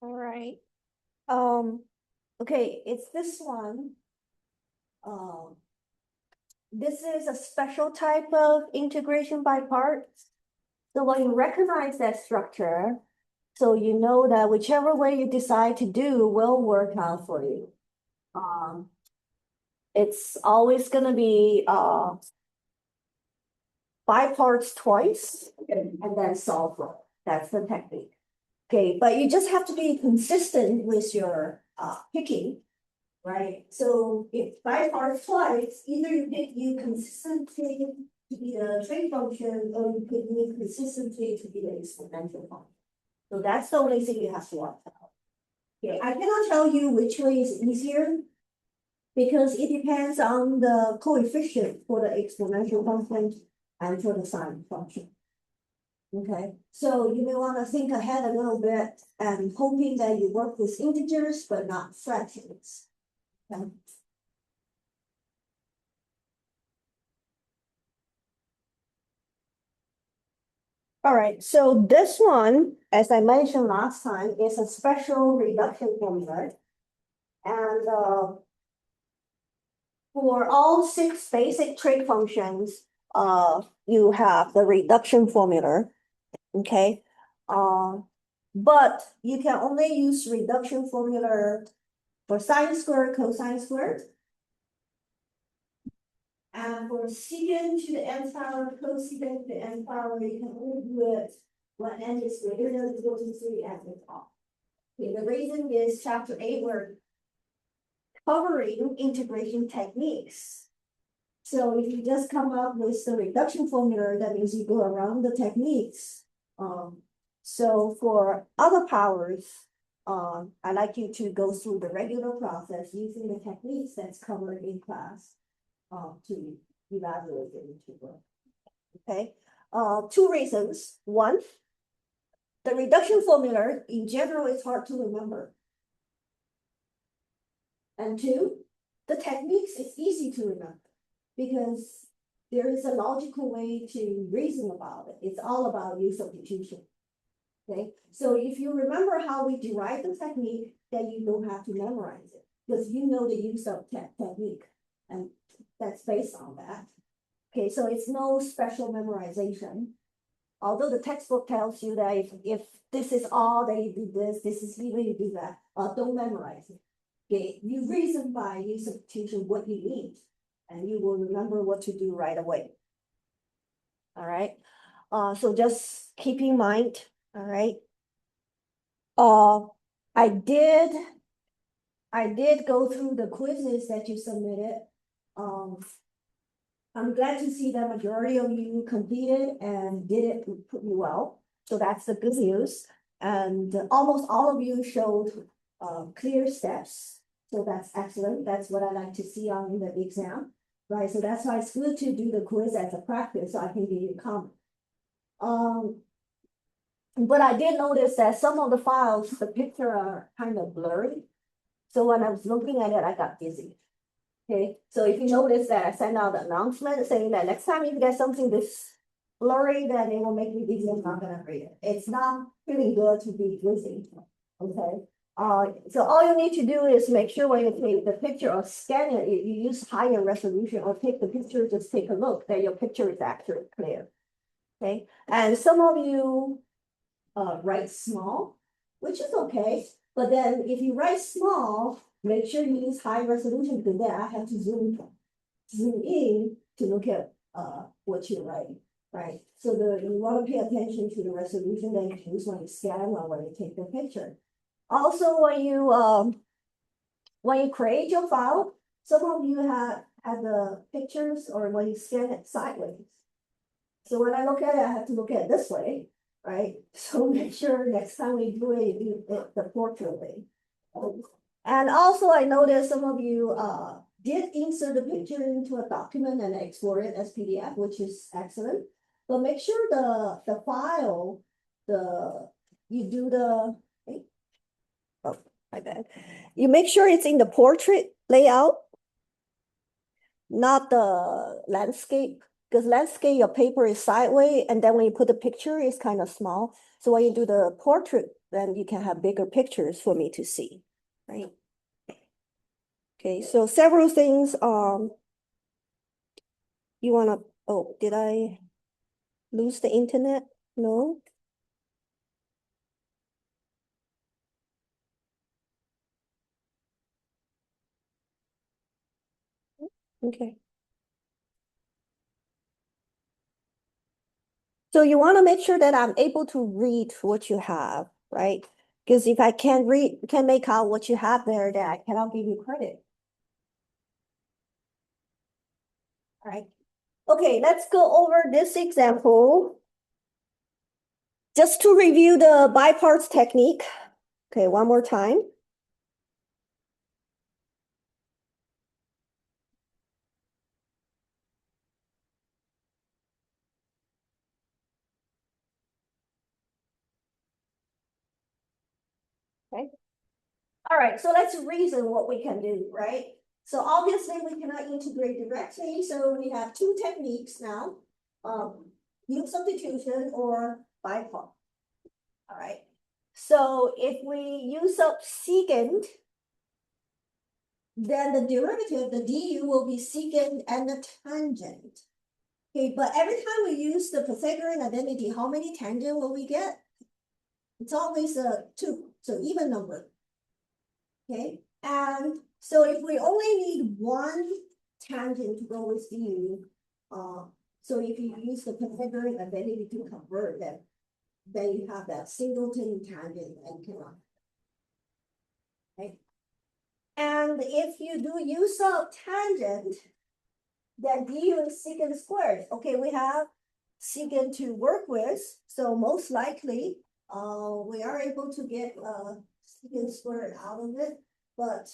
All right. Okay, it's this one. Um, this is a special type of integration by parts. So when you recognize that structure, so you know that whichever way you decide to do will work out for you. It's always gonna be by parts twice and then solve it. That's the technique. Okay, but you just have to be consistent with your picking, right? So if by parts twice, either you pick U consistently to be the trade function, or you pick U consistently to be the exponential function. So that's the only thing you have to watch out. Okay, I cannot tell you which way is easier because it depends on the coefficient for the exponential function and for the sine function. Okay, so you may want to think ahead a little bit and hoping that you work with integers but not fractions. Okay. All right, so this one, as I mentioned last time, is a special reduction formula. And for all 6 basic trig functions, you have the reduction formula, okay? But you can only use reduction formula for sine squared, cosine squared. And for secant to the nth power, cosecant to the nth power, you can only do it when n is greater than or equal to 3 at the top. Okay, the reason is chapter 8, we're covering integration techniques. So if you just come up with the reduction formula, that means you go around the techniques. So for other powers, I'd like you to go through the regular process using the techniques that's covered in class to evaluate the integral. Okay, 2 reasons. One, the reduction formula in general is hard to remember. And 2, the techniques is easy to remember because there is a logical way to reason about it. It's all about use substitution. Okay, so if you remember how we derive the technique, then you don't have to memorize it because you know the use of technique, and that's based on that. Okay, so it's no special memorization. Although the textbook tells you that if this is all, then you do this, this is the way you do that, don't memorize it. Okay, you reason by use substitution what you need, and you will remember what to do right away. All right, so just keep in mind. All right. I did go through the quizzes that you submitted. I'm glad to see that majority of you completed and did it pretty well. So that's the good news. And almost all of you showed clear steps. So that's excellent. That's what I like to see on the exam, right? So that's why it's good to do the quiz as a practice so I can give you a comment. But I did notice that some of the files, the picture are kind of blurry. So when I was looking at it, I got dizzy. Okay, so if you notice that I sent out an announcement saying that next time you get something this blurry, then it will make me dizzy. I'm not gonna read it. It's not really good to be dizzy. Okay. So all you need to do is make sure when you take the picture or scan it, you use higher resolution or take the picture, just take a look that your picture is actually clear. Okay, and some of you write small, which is okay. But then if you write small, make sure you use high resolution because then I have to zoom in to look at what you're writing, right? So you want to pay attention to the resolution that you use when you scan or when you take the picture. Also, when you create your file, some of you have the pictures or when you scan it sideways. So when I look at it, I have to look at it this way, right? So make sure next time we do it, you do it the portrait way. And also I noticed some of you did insert the picture into a document and export it as PDF, which is excellent. But make sure the file, you do the, oh, my bad. You make sure it's in the portrait layout, not the landscape, Because landscape, your paper is sideways, and then when you put the picture, it's kind of small. So when you do the portrait, then you can have bigger pictures for me to see, right? Okay, so several things, you wanna, oh, did I lose the internet? No? Okay. So you want to make sure that I'm able to read what you have, right? Because if I can't read, can't make out what you have there, then I cannot give you credit. All right. Okay, let's go over this example. Just to review the biparts technique. Okay, one more time. Okay. All right, so let's reason what we can do, right? So obviously we cannot integrate directly, so we have two techniques now. Yield substitution or bipart. All right. So if we use up secant, then the derivative, the du, will be secant and the tangent. Okay, but every time we use the Pythagorean identity, how many tangent will we get? It's always a 2, so even number. Okay, and so if we only need one tangent to go with du, so if you use the Pythagorean identity to convert them, then you have that singleton tangent and cannot. Okay. And if you do use of tangent, then du is secant squared. Okay, we have secant to work with, so most likely we are able to get secant squared out of it. But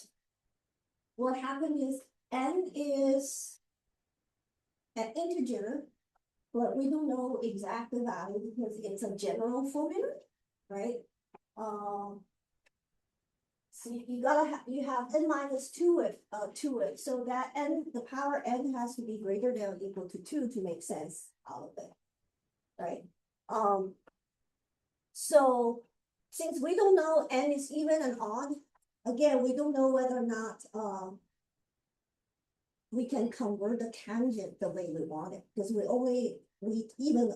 what happened is n is an integer, but we don't know exact value because it's a general formula, right? So you have n minus 2 to it, so that n, the power n has to be greater than or equal to 2 to make sense out of it, right? So since we don't know n is even and odd, again, we don't know whether or not we can convert the tangent the way we want it, because we only need even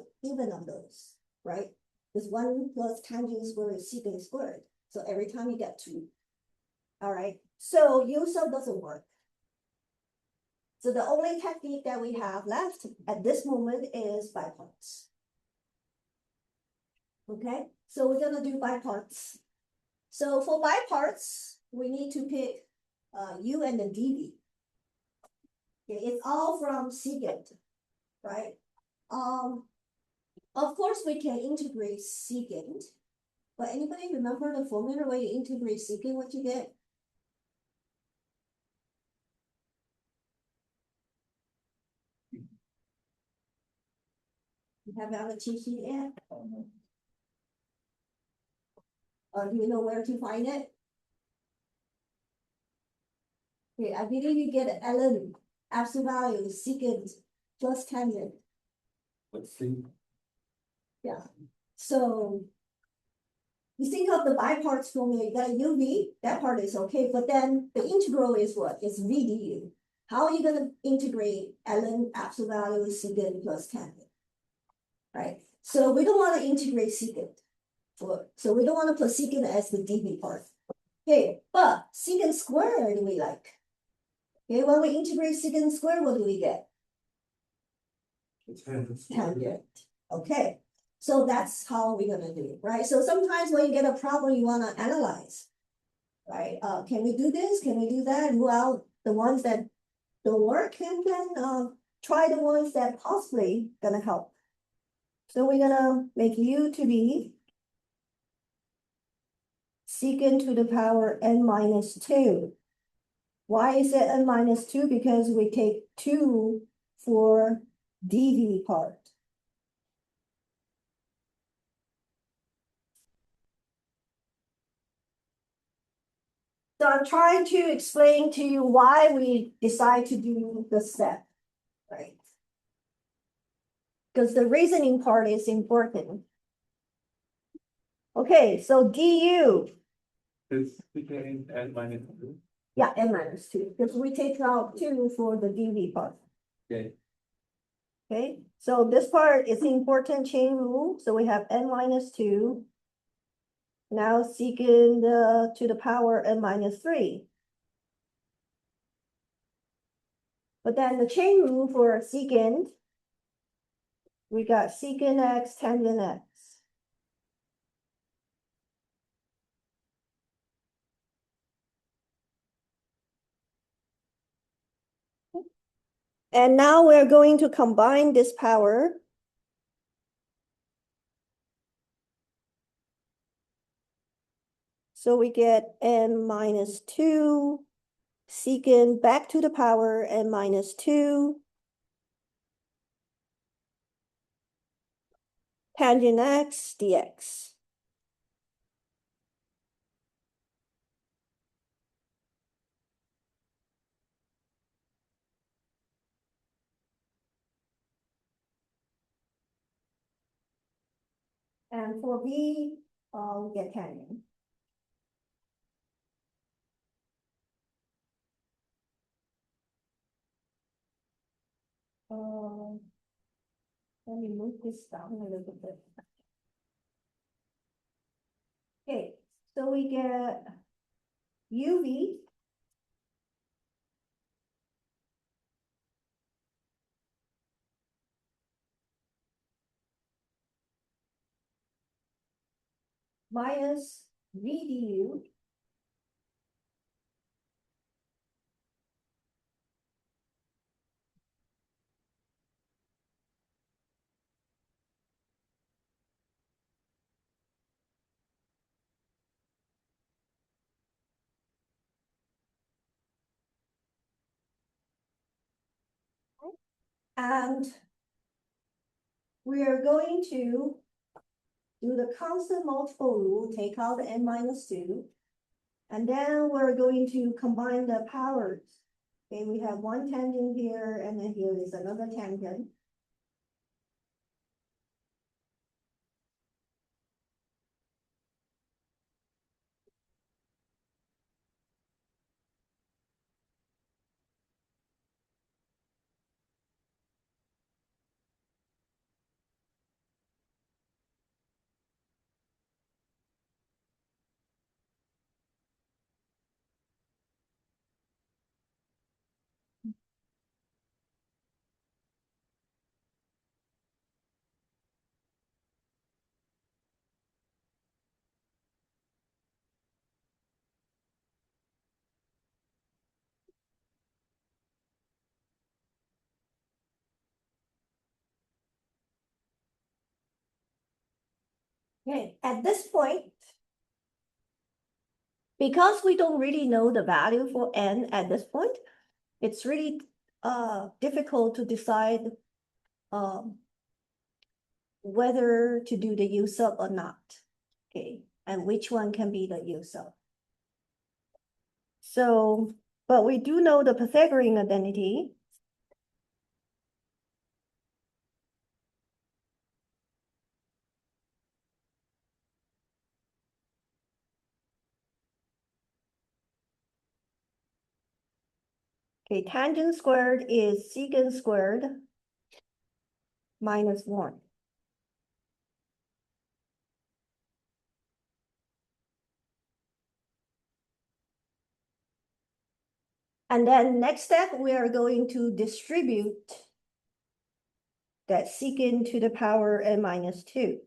on those, right? Because 1 plus tangent squared is secant squared. So every time you get 2. All right, so use of doesn't work. So the only technique that we have left at this moment is biparts. Okay, so we're gonna do biparts. So for biparts, we need to pick u and the dv. Okay, it's all from secant, right? Of course we can integrate secant, but anybody remember the formula where you integrate secant, what you get? You have it on the cheat sheet yet? Do you know where to find it? Okay, I believe you get ln, absolute value, secant plus tangent. Let's see. Yeah, so you think of the biparts formula, you got a uv, that part is okay, but then the integral is what? It's v du. How are you gonna integrate ln absolute value secant plus tangent? Right, so we don't want to integrate secant. So we don't want to put secant as the dv part. Okay, but secant squared we like. Okay, when we integrate secant squared, what do we get? Tangent. Okay, so that's how we're gonna do it, right? So sometimes when you get a problem, you wanna analyze, right? Can we do this? Can we do that? Well, the ones that don't work can try the ones that possibly gonna help. So we're gonna make u to be secant to the power n minus 2. Why is it n minus 2? Because we take 2 for dv part. So I'm trying to explain to you why we decide to do the step, right? because the reasoning part is important. Okay, so du. This became n minus two. Yeah, n minus two, because we take out two for the dv part. Okay. Okay, so this part is the important chain rule, so we have n minus two. Now secant to the power n minus three. But then the chain rule for secant, we got secant x tangent x. And now we're going to combine this power. So we get n minus two, secant back to the power n minus two, tangent x dx. And for v, we get tangent. Let me move this down a little bit. Okay, so we get uv minus v du and we are going to do the constant multiple rule, take out the n minus two, and then we're going to combine the powers. Okay, we have one tangent here, and then here is another tangent. Okay, at this point, because we don't really know the value for n at this point, it's really difficult to decide whether to do the U sub or not. Okay, and which one can be the U sub. So, but we do know the Pythagorean identity. Okay, tangent squared is secant squared minus one. And then next step, we are going to distribute that secant to the power n minus two.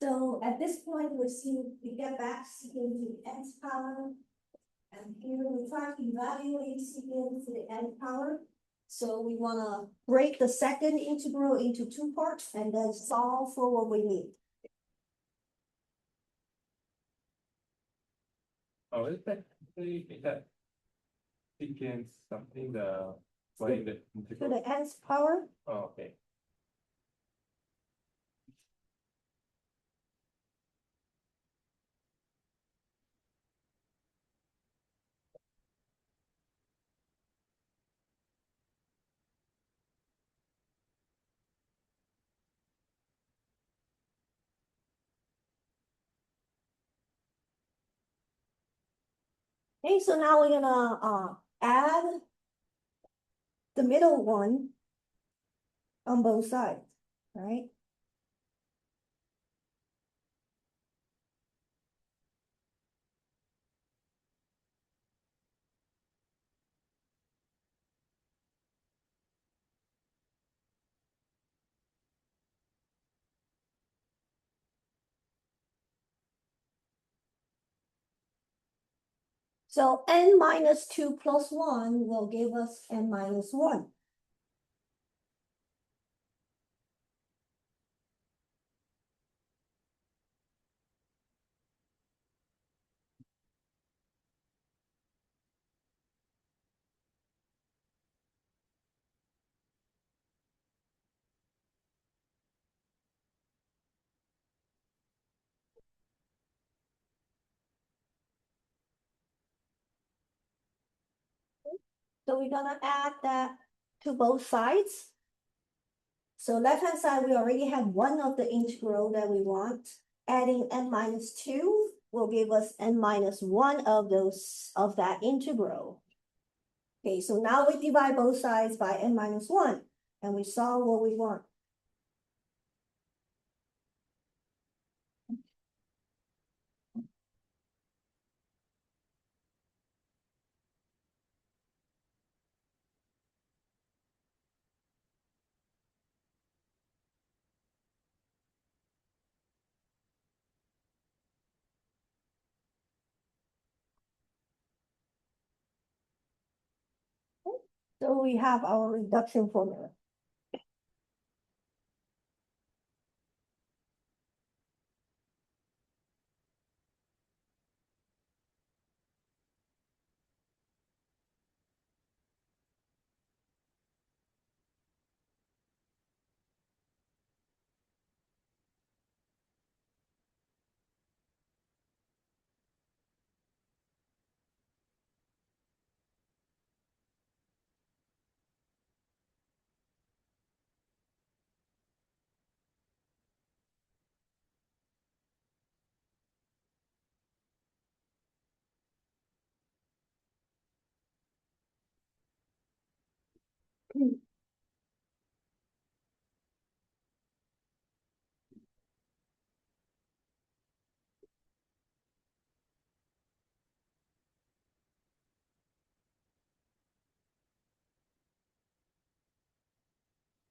So at this point, we get back secant to the nth power. And here we try to evaluate secant to the nth power. So we wanna break the second integral into two parts and then solve for what we need. Oh, is that secant something way the To integral? the nth power, Oh, okay. okay, so now we're gonna add the middle one on both sides, right? So n minus two plus one will give us n minus one. So we're gonna add that to both sides. So left-hand side, we already have one of the integral that we want. Adding n minus two will give us n minus one of that integral. Okay, so now we divide both sides by n minus one, and we solve what we want. So we have our reduction formula.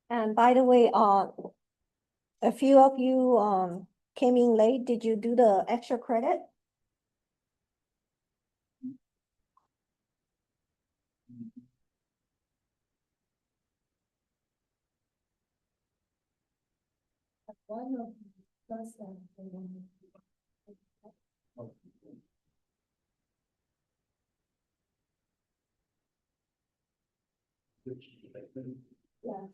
And by the way, a few of you came in late. Did you do the extra credit? One of plus that. Oh. Yeah.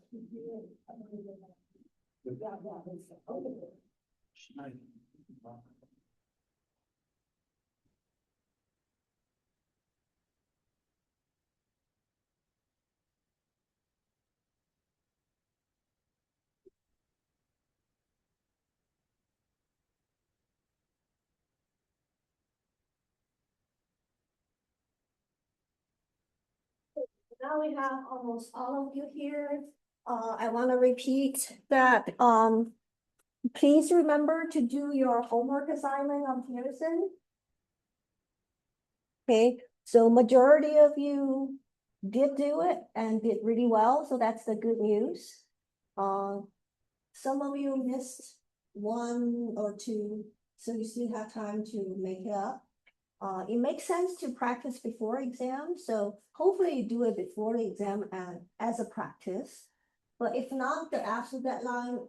Now we have almost all of you here. I want to repeat that, please remember to do your homework assignment on Pearson. Okay, so majority of you did do it and did really well, so that's the good news. Some of you missed one or two, so you still have time to make it up. it makes sense to practice before exam, so hopefully you do it before the exam and as a practice. But if not, the absolute deadline,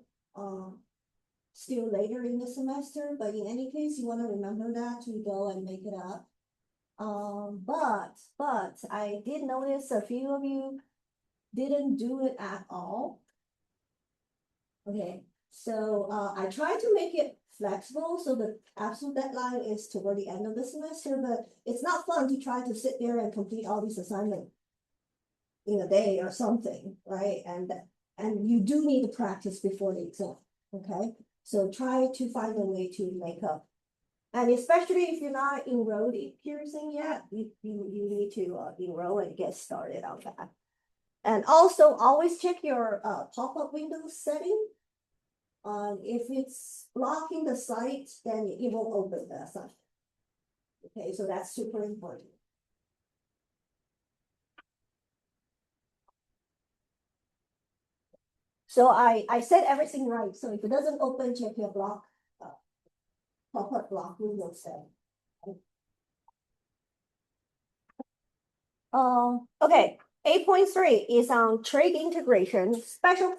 still later in the semester, but in any case, you wanna remember that to go and make it up. But I did notice a few of you didn't do it at all. Okay, so, I tried to make it flexible, so the absolute deadline is toward the end of the semester, but it's not fun to try to sit there and complete all these assignments in a day or something, right? And you do need to practice before the exam, okay? So try to find a way to make up. And especially if you're not enrolled in Pearson yet, you need to enroll and get started on that. And also always check your pop-up window setting. If it's blocking the site, then it won't open the site. Okay, so that's super important. So I said everything right. So if it doesn't open, check your block, pop-up block window setting. Okay, 8.3 is on trig integration, special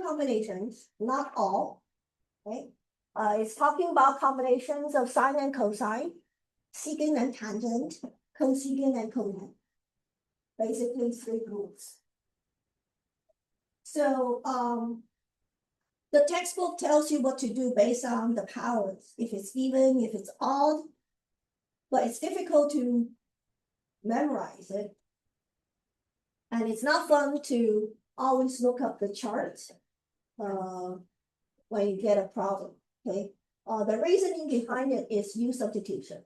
combinations, not all, right? It's talking about combinations of sine and cosine, secant and tangent, cosecant and cotant. Basically 3 groups. So, the textbook tells you what to do based on the powers, if it's even, if it's odd, but it's difficult to memorize it. And it's not fun to always look up the chart when you get a problem, okay? The reasoning behind it is U substitution,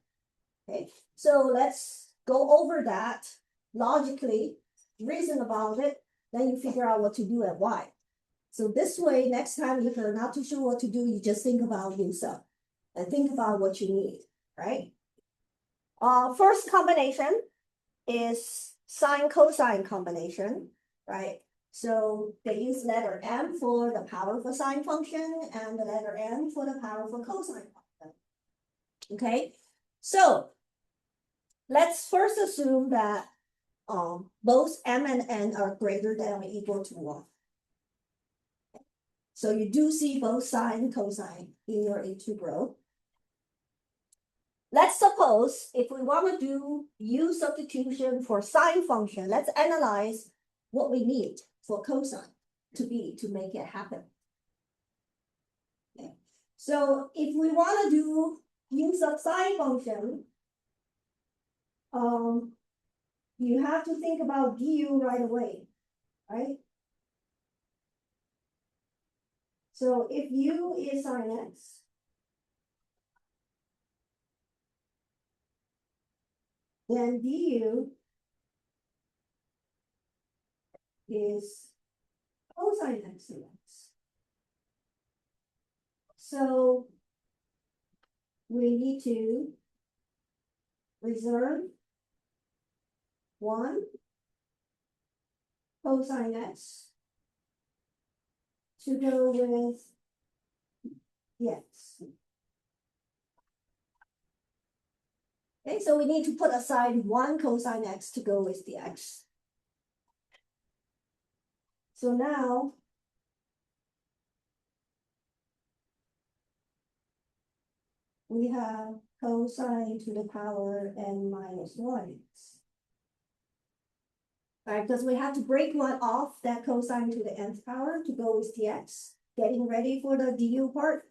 okay? So let's go over that logically, reason about it, then you figure out what to do and why. So this way, next time if you're not too sure what to do, you just think about U sub and think about what you need, right? First combination is sine cosine combination, right? So they use letter M for the power of a sine function and the letter N for the power of a cosine function. Okay, so let's first assume that both M and N are greater than or equal to 1. So you do see both sine and cosine in your integral. Let's suppose if we want to do U substitution for sine function, let's analyze what we need for cosine to make it happen. Okay. So if we want to do U sub sine function, you have to think about du right away, right? So if u is sine x, then du is cosine x of x. So we need to reserve 1 cosine x to go with the x. Okay, so we need to put aside 1 cosine x to go with the x. So now we have cosine to the power n minus 1. Right, because we have to break one off, that cosine to the nth power to go with the x, getting ready for the du part.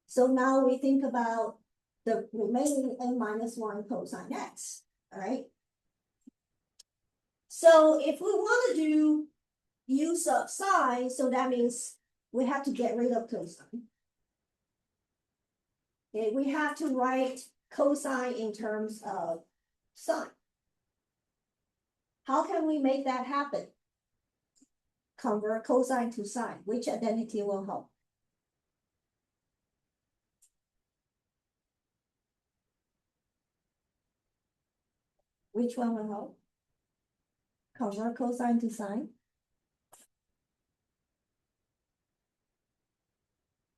So now we think about the remaining n minus 1 cosine x, all right? So if we want to do u sub sine, so that means we have to get rid of cosine. Okay, we have to write cosine in terms of sine. How can we make that happen? Convert cosine to sine. Which identity will help? Which one will help? Convert cosine to sine.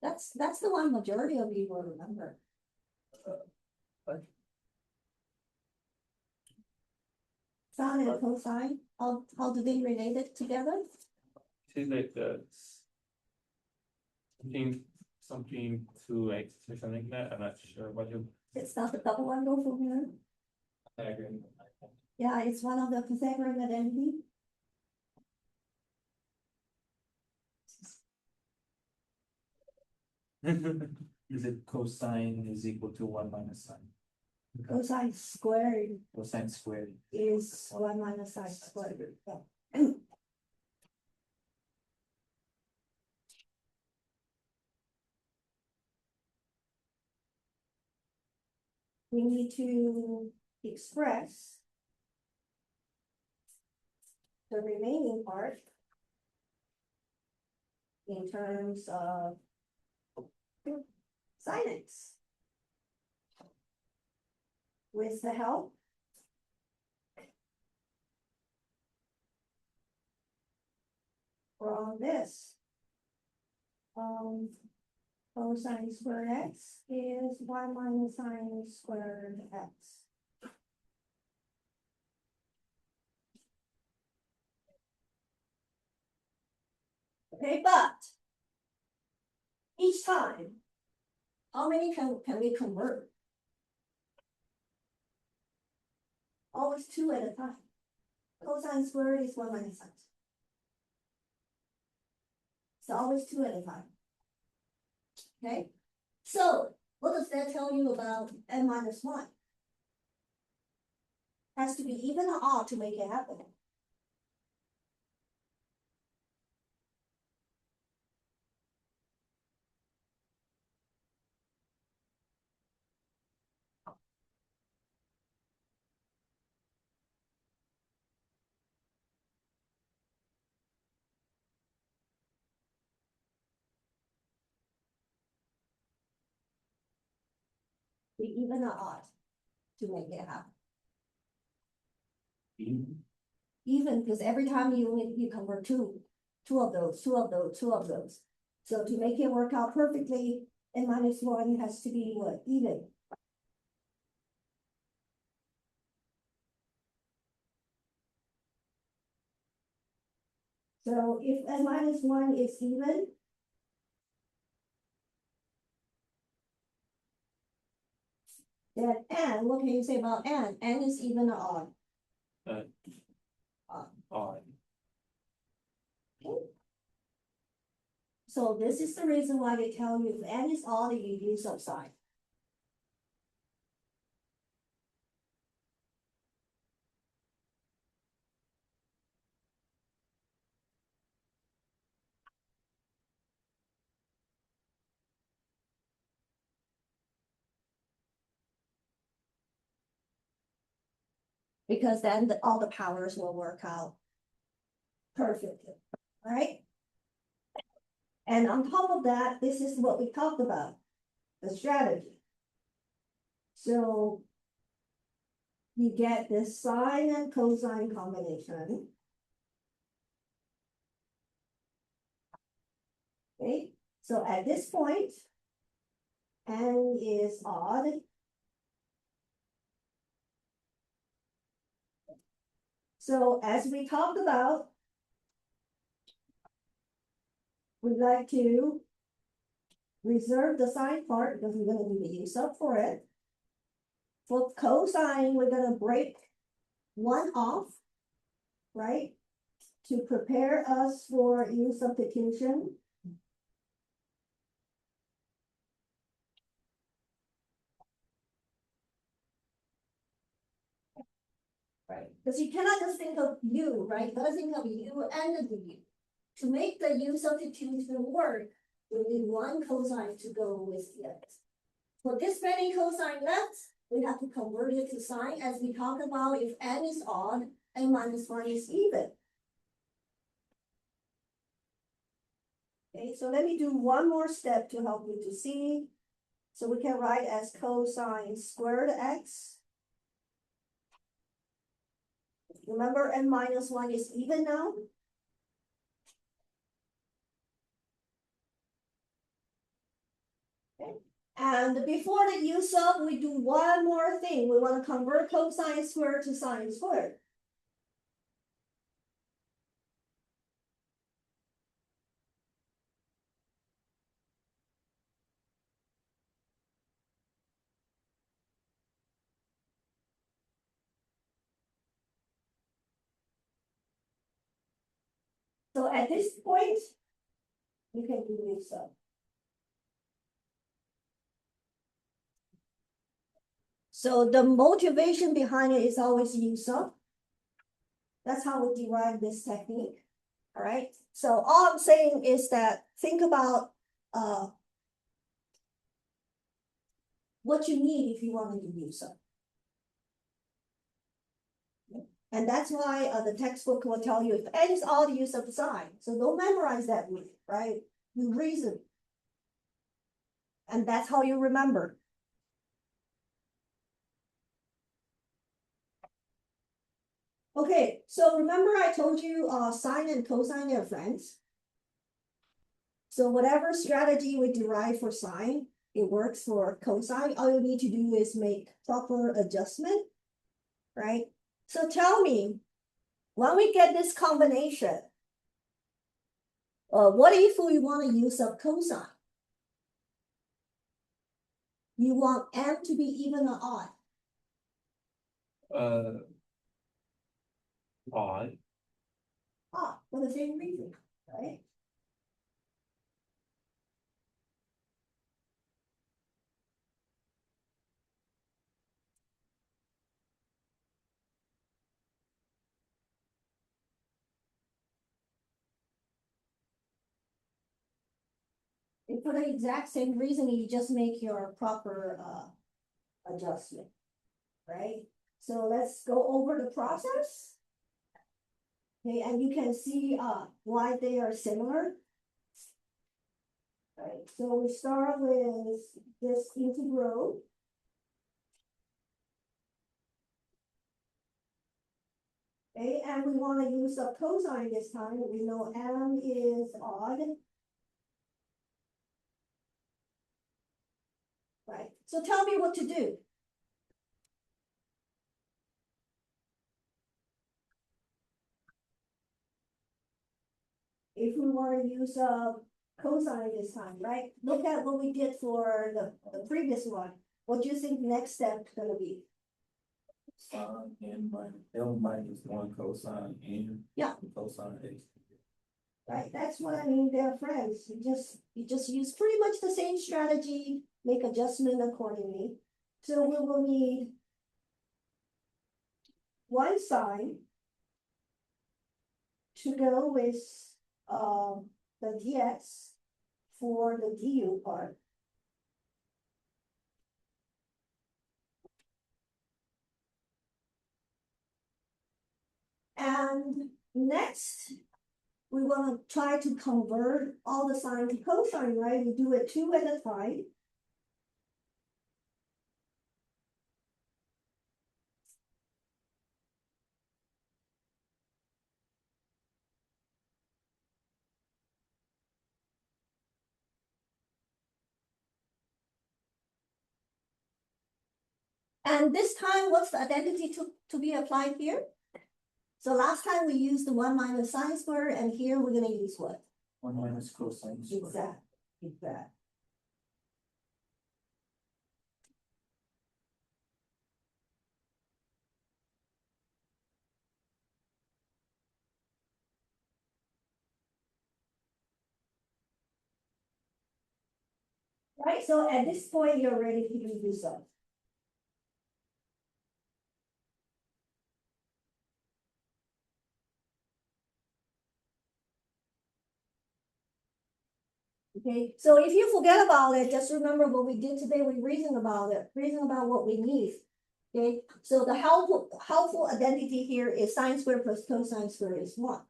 That's the one majority of you will remember. Sine and cosine, how do they relate it together? It's like the something 2x or something like that. I'm not sure what you. It's not the double angle formula. Yeah, it's one of the Pythagorean identity. Is it cosine is equal to 1 minus sine? Cosine squared Cosine squared. is 1 minus sine squared. Yeah. We need to express the remaining part in terms of sin x. With the help from this. Cosine squared x is 1 minus sine squared x. Okay, but each time, how many can we convert? Always 2 at a time. Cosine squared is 1 minus sine. It's always 2 at a time. Okay, so what does that tell you about n minus 1? Has to be even or odd to make it happen. Be even or odd to make it happen. Even because every time you convert two of those. So to make it work out perfectly, n minus 1 has to be what? Even. So if n minus 1 is even, then n, what can you say about n? N is even or odd? Odd. So this is the reason why they tell you if n is odd, you use some sign. Because then all the powers will work out perfectly, right? And on top of that, this is what we talked about, the strategy. So you get this sine and cosine combination. Okay, so at this point, n is odd. So as we talked about, we'd like to reserve the sine part because we're going to need to use up for it. For cosine, we're going to break one off, right? To prepare us for u substitution. Right, because you cannot just think of u, right? You gotta think of u and the du. To make the u substitution work, we need one cosine to go with the x. For this many cosine left, we have to convert it to sine, as we talked about. If n is odd, n minus 1 is even. Okay, so let me do one more step to help you to see. So we can write as cosine squared x. Remember, n minus 1 is even now. Okay. And before the u sub, we do one more thing. We want to convert cosine squared to sine squared. So at this point, you can do this up. So the motivation behind it is always use up. That's how we derive this technique. All right. So all I'm saying is that think about what you need if you want to use up. And that's why the textbook will tell you if n is odd, use up sign. So don't memorize that rule, right? You reason. And that's how you remember. Okay, so remember I told you sine and cosine are friends. So whatever strategy we derive for sine, it works for cosine. All you need to do is make proper adjustment, right? So tell me, when we get this combination, what if we want to use up cosine? You want m to be even or odd? Odd. Odd, for the same reason, right? And for the exact same reason, you just make your proper adjustment, right? So let's go over the process. Okay, and you can see why they are similar. Right, so we start with this integral. Okay, and we want to use a cosine this time. We know m is odd. Right, so tell me what to do. If we want to use a cosine this time, right? Look at what we did for the previous one. What do you think next step is gonna be? Sine n minus L minus one cosine n. Yeah. Cosine x. Right, that's what I mean, they're friends. You just use pretty much the same strategy, make adjustment accordingly. So we will need one sine to go with the dx for the du part. And next, we want to try to convert all the sine to cosine, right? We do it 2 at a time. And this time, what's the identity to be applied here? So last time we used the 1 minus sine square, and here we're gonna use what? 1 minus cosine squared. Exact. Right, so at this point, you're ready to do this up. Okay, so if you forget about it, just remember what we did today, we reasoned about it, reason about what we need. Okay, so the helpful identity here is sine squared plus cosine squared is 1.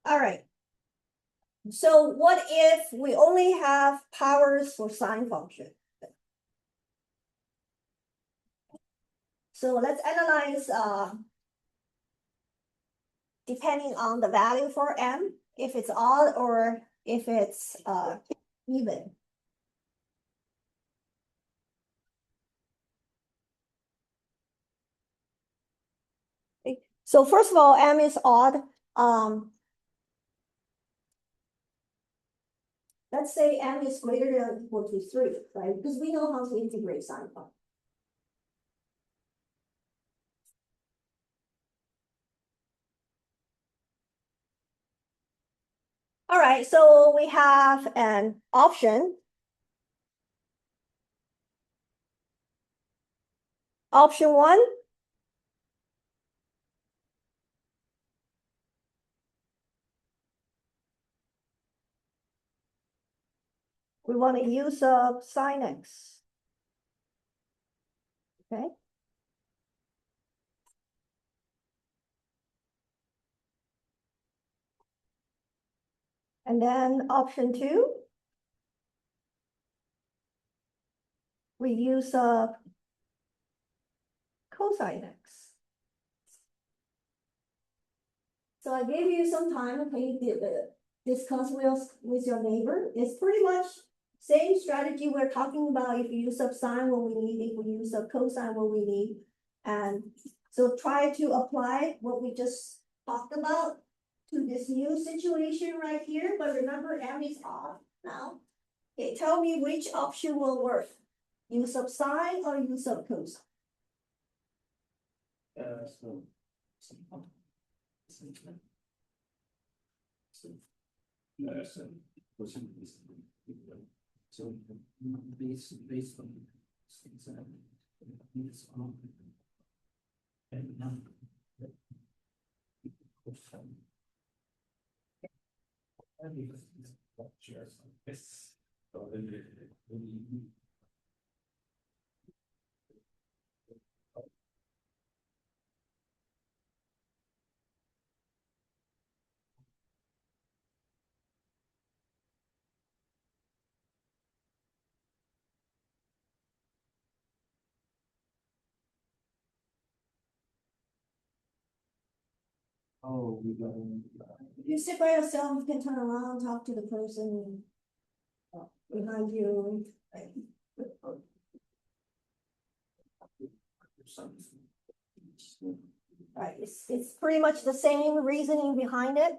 All right. So what if we only have powers for sine function? So let's analyze depending on the value for m, if it's odd or if it's even. Okay. So first of all, m is odd. let's say m is greater than or equal to 3, right? Because we know how to integrate sine phi. All right, so we have an option. Option 1. We want to use sine x. Okay. And then option 2. We use cosine x. So I gave you some time, okay, to discuss with your neighbor. It's pretty much same strategy we're talking about if you use up sine what we need, if we use up cosine what we need. And so try to apply what we just talked about to this new situation right here, but remember m is off now. Okay, tell me which option will work. Use up sine or use up cosine? So. So based on. And now. Yes. Oh, we got. If you sit by yourself, you can turn around, talk to the person behind you. Right? Right, it's pretty much the same reasoning behind it.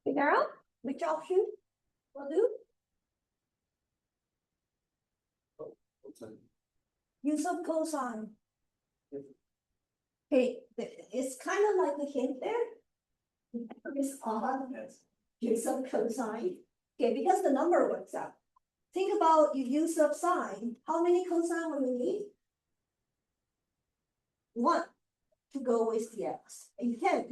Figure out which option will do. Use of cosine. Okay, it's kind of like a hint there. It's odd. Use of cosine. Okay, because the number works out. Think about you use of sine. How many cosine will you need? 1 to go with the x. And you can't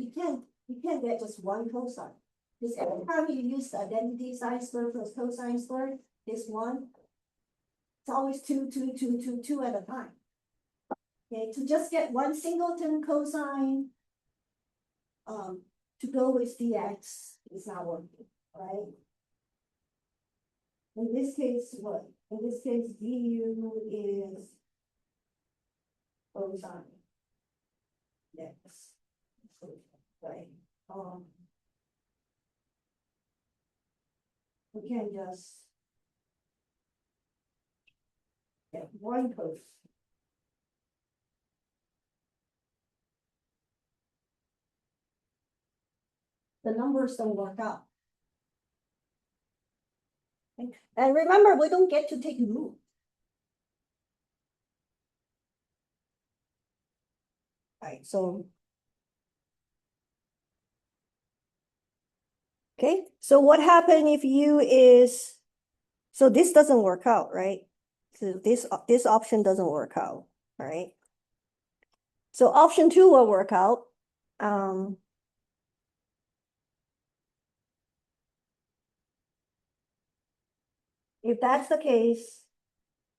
get just 1 cosine. Because every time you use the identity sine squared plus cosine squared, this 1. It's always 2, 2, 2, 2, 2 at a time. Okay, to just get 1 singleton cosine to go with dx is not working, right? In this case, what? In this case, du is cosine x, right? We can just get 1 cosine. The numbers don't work out. Okay. And remember, we don't get to take root. Right, so. Okay, so what happened if u is, so this doesn't work out, right? So this option doesn't work out, right? So option 2 will work out. if that's the case,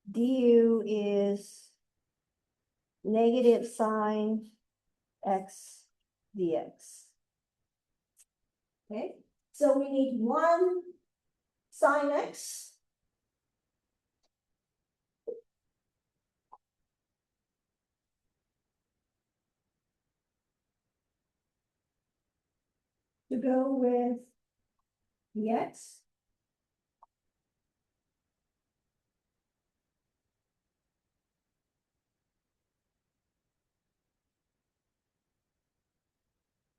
du is negative sine x dx. Okay, so we need one sine x. To go with dx.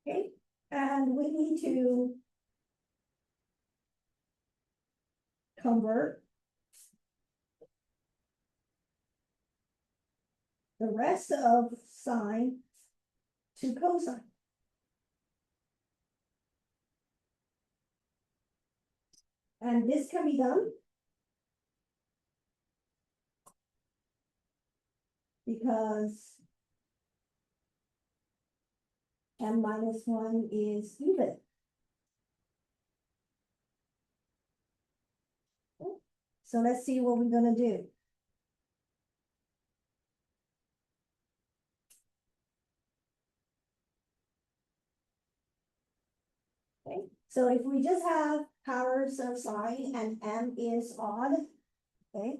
Okay, and we need to convert the rest of sine to cosine. And this can be done because m minus 1 is even. So let's see what we're gonna do. Okay, so if we just have powers of sine and m is odd, okay.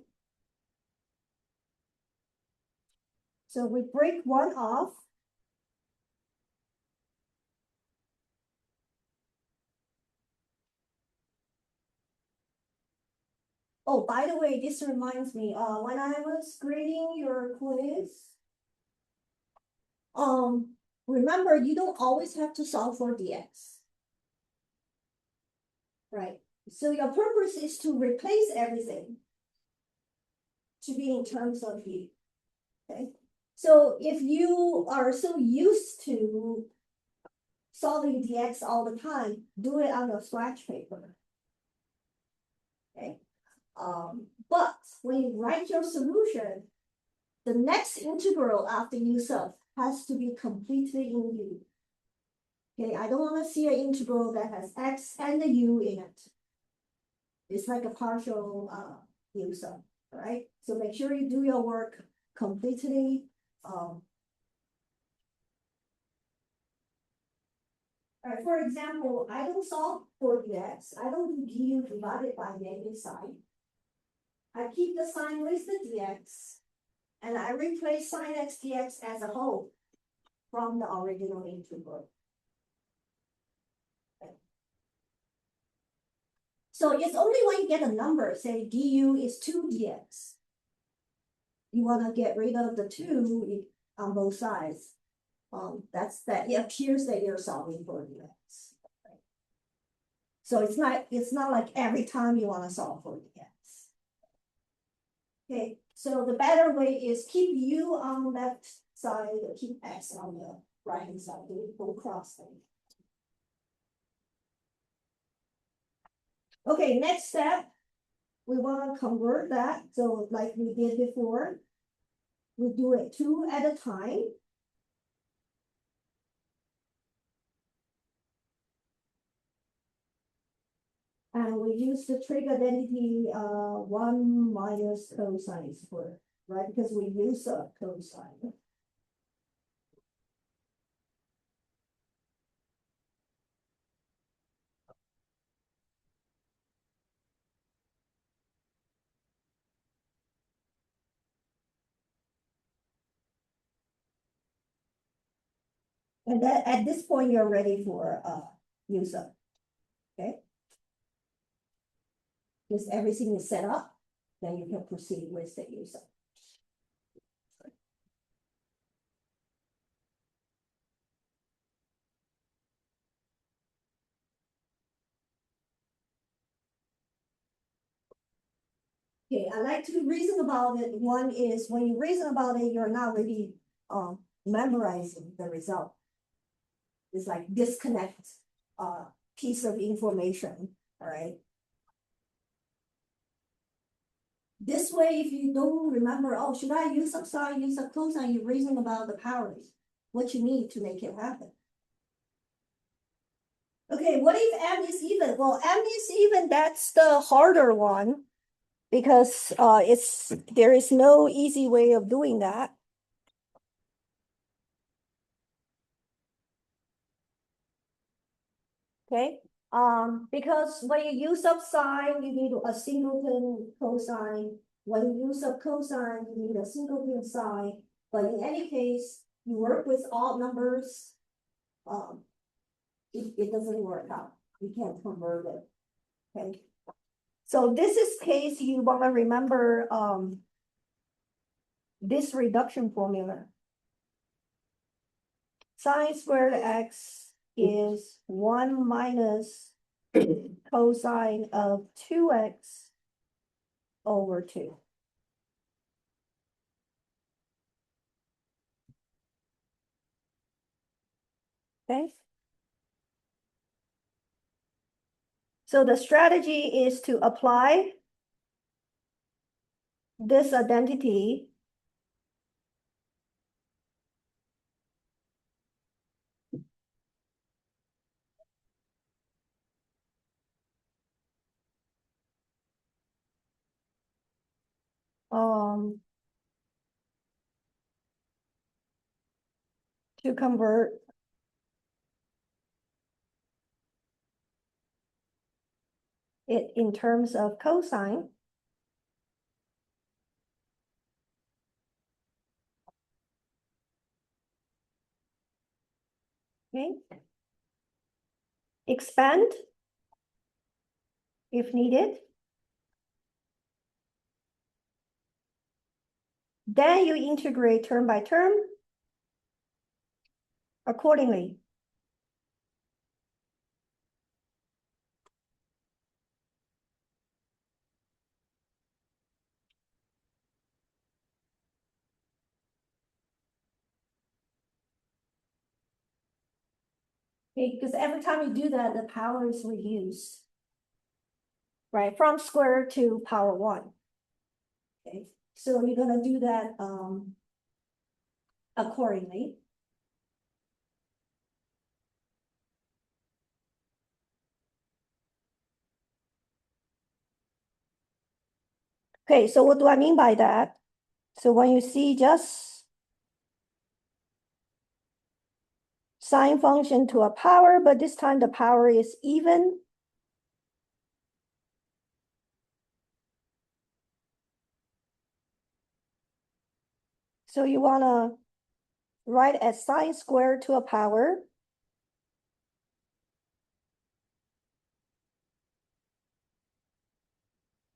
So we break one off. Oh, by the way, this reminds me, when I was grading your quiz, remember, you don't always have to solve for dx. Right, so your purpose is to replace everything to be in terms of u. Okay, so if you are so used to solving dx all the time, do it on a scratch paper. Okay, but when you write your solution, the next integral after u sub has to be completely in u. Okay, I don't want to see an integral that has x and the u in it. It's like a partial u sub, all right? So make sure you do your work completely. All right, for example, I don't solve for dx. I don't do du divided by negative sine. I keep the sine with the dx, and I replace sine x dx as a whole from the original integral. Okay. So it's only when you get a number, say du is 2 dx, you want to get rid of the 2 on both sides. That's that it appears that you're solving for dx. Right? So it's not like every time you want to solve for dx. Okay, so the better way is keep u on the left side, keep x on the right hand side. Don't cross them. Okay, next step, we want to convert that. So like we did before, we do it 2 at a time. And we use the trig identity 1 minus cosine squared, right? Because we use a cosine. And that at this point, you're ready for u sub. Okay. Because everything is set up, then you can proceed with the u sub. Okay, I like to reason about it. One is when you reason about it, you're not really memorizing the result. It's like disconnect piece of information, all right? This way, if you don't remember, oh, should I use some sine, use some cosine, you reason about the powers, what you need to make it happen. Okay, what if m is even? Well, m is even, that's the harder one. because there is no easy way of doing that. Okay, because when you use up sine, you need a singleton cosine. When you use up cosine, you need a singleton sine. But in any case, you work with odd numbers. It doesn't work out. You can't convert it. Okay. So this is case you want to remember this reduction formula. Sine squared x is 1 minus cosine of 2x over 2. Okay. So the strategy is to apply this identity to convert it in terms of cosine. Okay. Expand if needed. Then you integrate term by term accordingly. Okay, because every time you do that, the power is reduced. Right, from square to power 1. Okay, so you're gonna do that accordingly. Okay, so what do I mean by that? So when you see just sine function to a power, but this time the power is even. So you wanna write as sine squared to a power.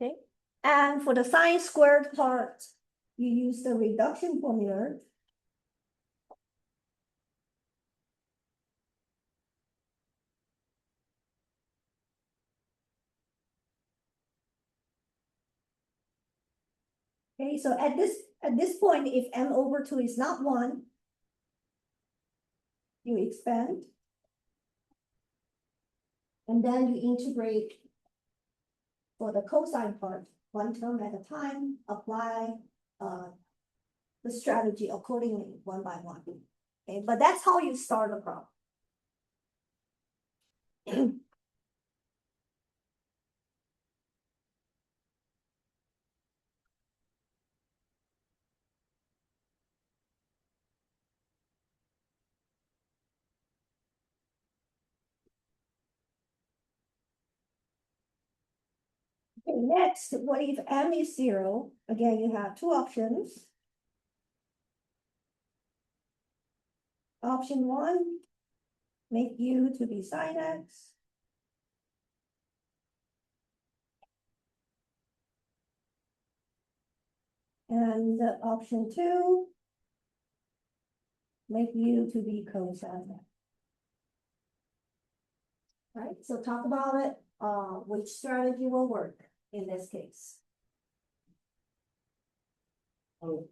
Okay, and for the sine squared part, you use the reduction formula. Okay, so at this point, if m over 2 is not 1, you expand. And then you integrate for the cosine part, one term at a time, apply the strategy accordingly, one by one. Okay, but that's how you start a problem. Okay, next, what if m is 0? Again, you have two options. Option 1, make u to be sine x. And option 2, make u to be cosine x. Right, so talk about it, which strategy will work in this case. Oh.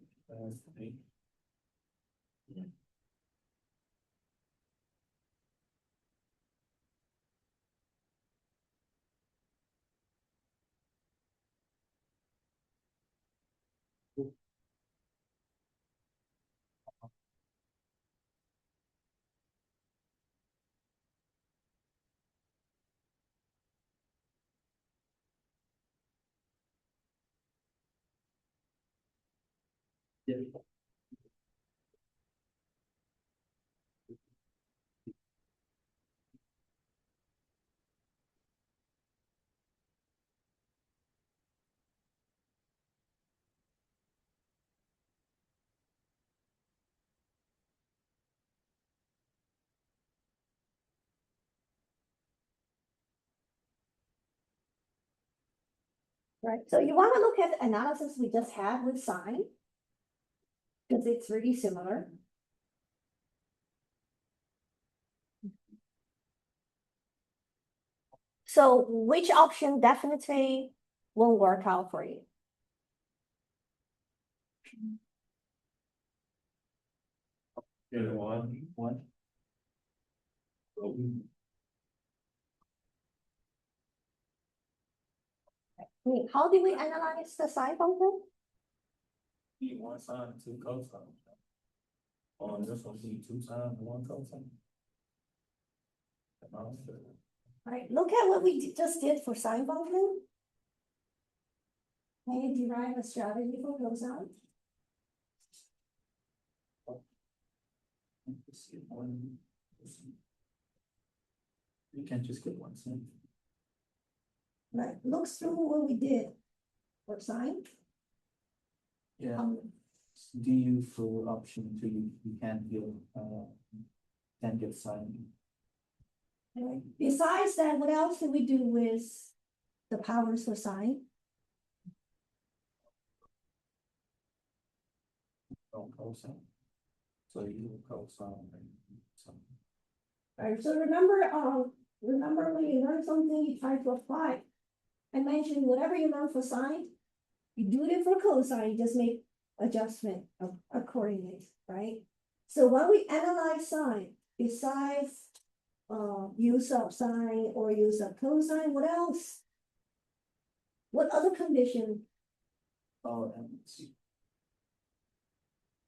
Right, so you wanna look at the analysis we just had with sine. Cause it's really similar. So which option definitely won't work out for you? Yeah, one. Oh, Wait, how did we analyze the sine function? Be one sine, two cosine. On this one, be two sine, one cosine. Right, look at what we just did for sine function. Can you derive a strategy for cosine? Just get one. You can't just get one sine. Right, looks through what we did for sine. Yeah, Um, du for option two, you can't get sine. Right. Besides that, what else did we do with the powers for sine? Don't cosine. So you cosine and something. Right, so remember when you learn something, you try to apply. I mentioned whatever you learn for sine, you do it for cosine, you just make adjustment accordingly, right? So when we analyze sine, besides use of sine or use of cosine, what else? What other condition? Oh, and see,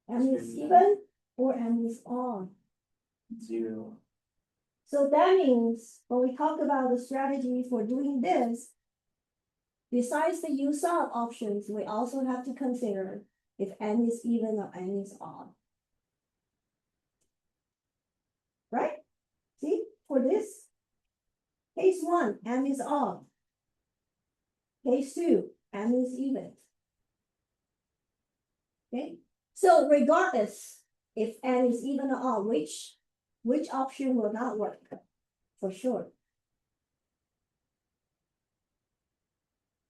M is even or M is odd? zero. So that means when we talk about the strategy for doing this, besides the use of options, we also have to consider if n is even or n is odd. Right? See, for this, case one, m is odd. Case two, m is even. Okay, so regardless if n is even or odd, which option will not work for sure?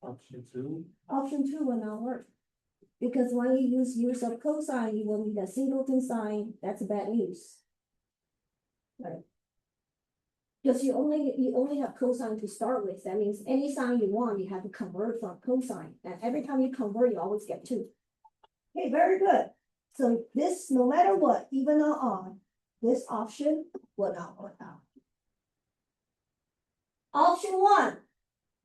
Option two. Option two will not work. Because when you use of cosine, you will need a singleton sign, that's bad news. Right? Because you only have cosine to start with, that means any sign you want, you have to convert from cosine, and every time you convert, you always get two. Okay, very good. So this, no matter what, even or odd, this option will not work out. Option one,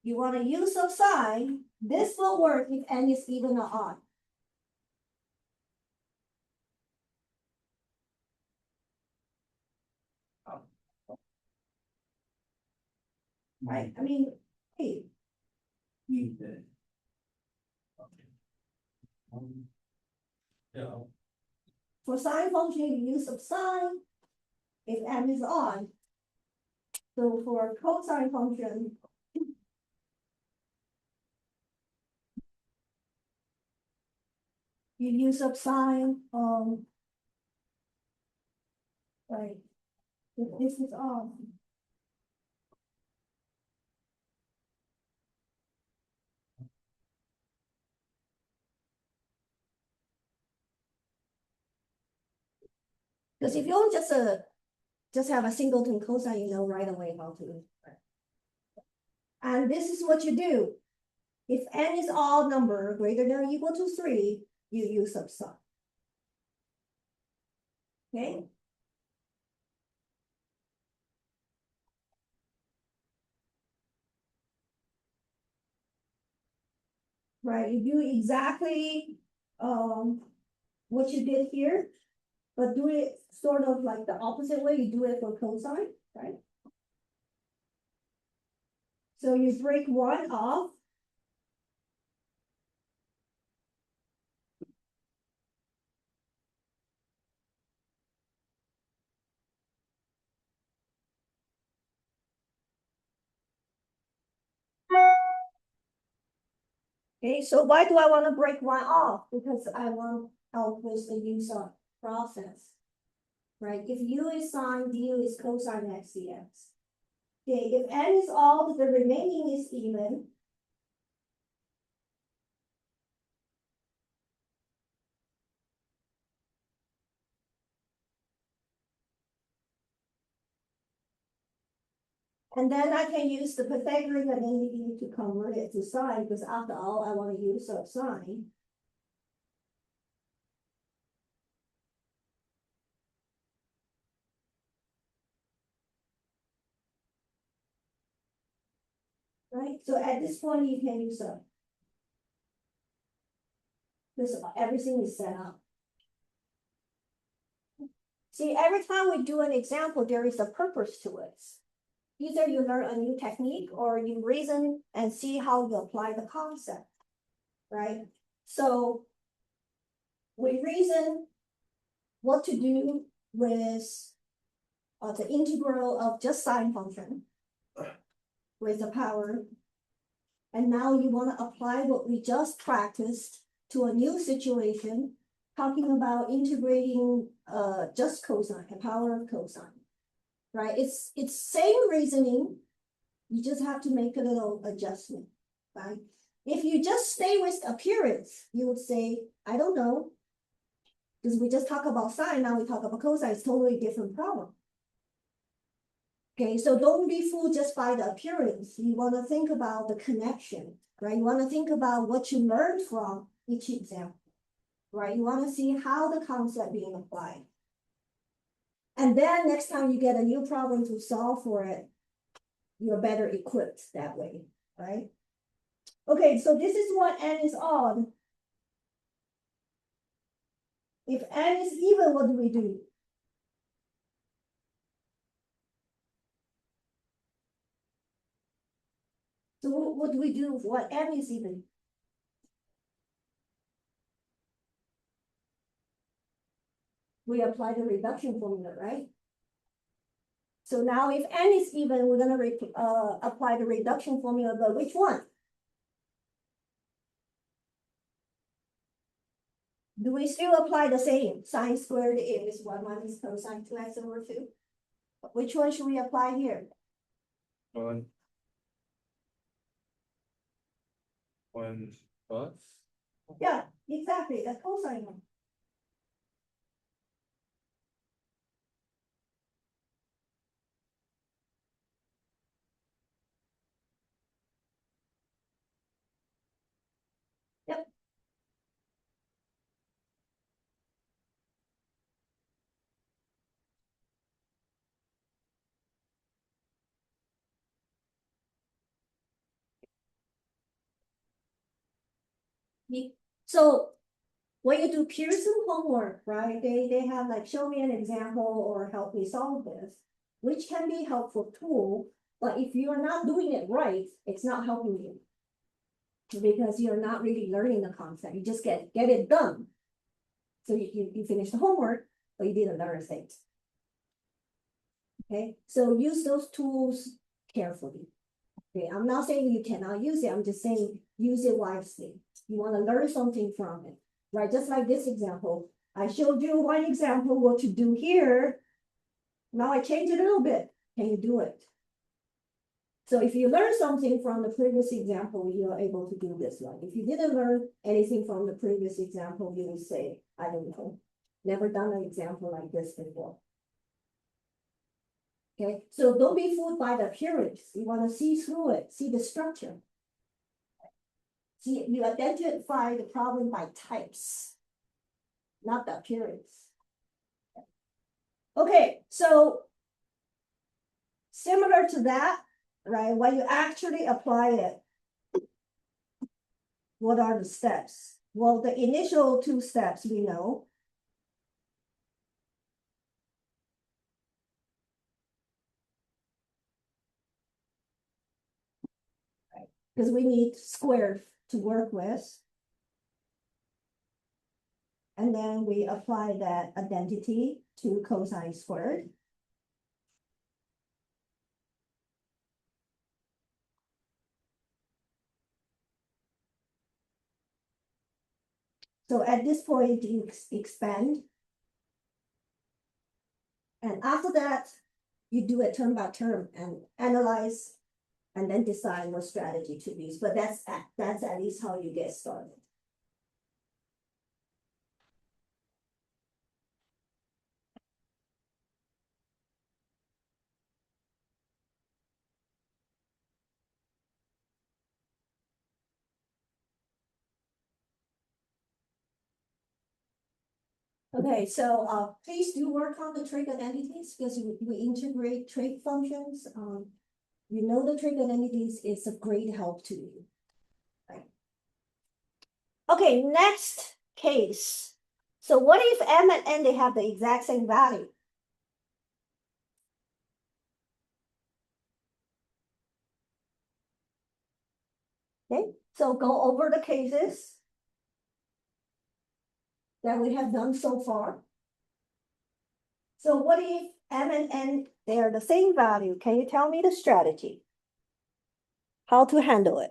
you want a use of sine, this will work if n is even or odd. Right, I mean, hey, Need that. Yeah. for sine function, you use of sine, if m is odd. So for cosine function, you use of sine, right, if this is odd. Because if you don't just have a singleton cosine, you know right away how to do it. And this is what you do. If n is odd number greater than or equal to 3, you use of sine. Okay? Right, you do exactly what you did here, but do it sort of like the opposite way, you do it for cosine, right? So you break one off. Okay, so why do I want to break one off? Because I want help with the user process. Right, if U is sine, du is cosine x dx. Okay, if n is odd, the remaining is even. And then I can use the Pythagorean identity to convert it to sine, because after all, I want to use a sine. Right, so at this point, you can use a. Because everything is set up. See, every time we do an example, there is a purpose to it. Either you learn a new technique or you reason and see how you apply the concept, right? So we reason what to do with the integral of just sine function with the power. And now you want to apply what we just practiced to a new situation, talking about integrating just cosine, the power of cosine. Right? It's same reasoning. You just have to make a little adjustment, right? If you just stay with appearance, you would say, I don't know. Because we just talk about sine, now we talk about cosine, it's totally different problem. Okay, so don't be fooled just by the appearance. You want to think about the connection, right? You want to think about what you learned from each example, right? You want to see how the concept being applied. And then next time you get a new problem to solve for it, you're better equipped that way, right? Okay, so this is what n is odd. If n is even, what do we do? So what do we do if what n is even? We apply the reduction formula, right? So now if n is even, we're gonna apply the reduction formula, but which one? Do we still apply the same? Sine squared is 1 minus cosine 2x over 2. Which one should we apply here? One plus. Yeah, exactly, the cosine one. Yep. So when you do Pearson homework, right, they have like show me an example or help me solve this, which can be a helpful tool, but if you're not doing it right, it's not helping you. Because you're not really learning the concept, you just get it done. So you finish the homework, but you didn't learn things. Okay, so use those tools carefully. Okay, I'm not saying you cannot use it, I'm just saying use it wisely. You want to learn something from it, right? Just like this example. I showed you one example what to do here. Now I change it a little bit. Can you do it? So if you learn something from the previous example, you are able to do this one. If you didn't learn anything from the previous example, you will say, I don't know, never done an example like this before. Okay, so don't be fooled by the appearance. You want to see through it, see the structure. See, you identify the problem by types, not the appearance. Okay, so similar to that, right? When you actually apply it, what are the steps? Well, the initial 2 steps we know. Because we need squared to work with. And then we apply that identity to cosine squared. So at this point, you expand. And after that, you do it term by term and analyze and then decide what strategy to use. But that's at least how you get started. Okay, so please do work on the trig identities because we integrate trig functions. You know the trig identities is a great help to you. Right. Okay, next case. So what if m and n they have the exact same value? Okay, so go over the cases that we have done so far. So what if m and n, they are the same value? Can you tell me the strategy? How to handle it?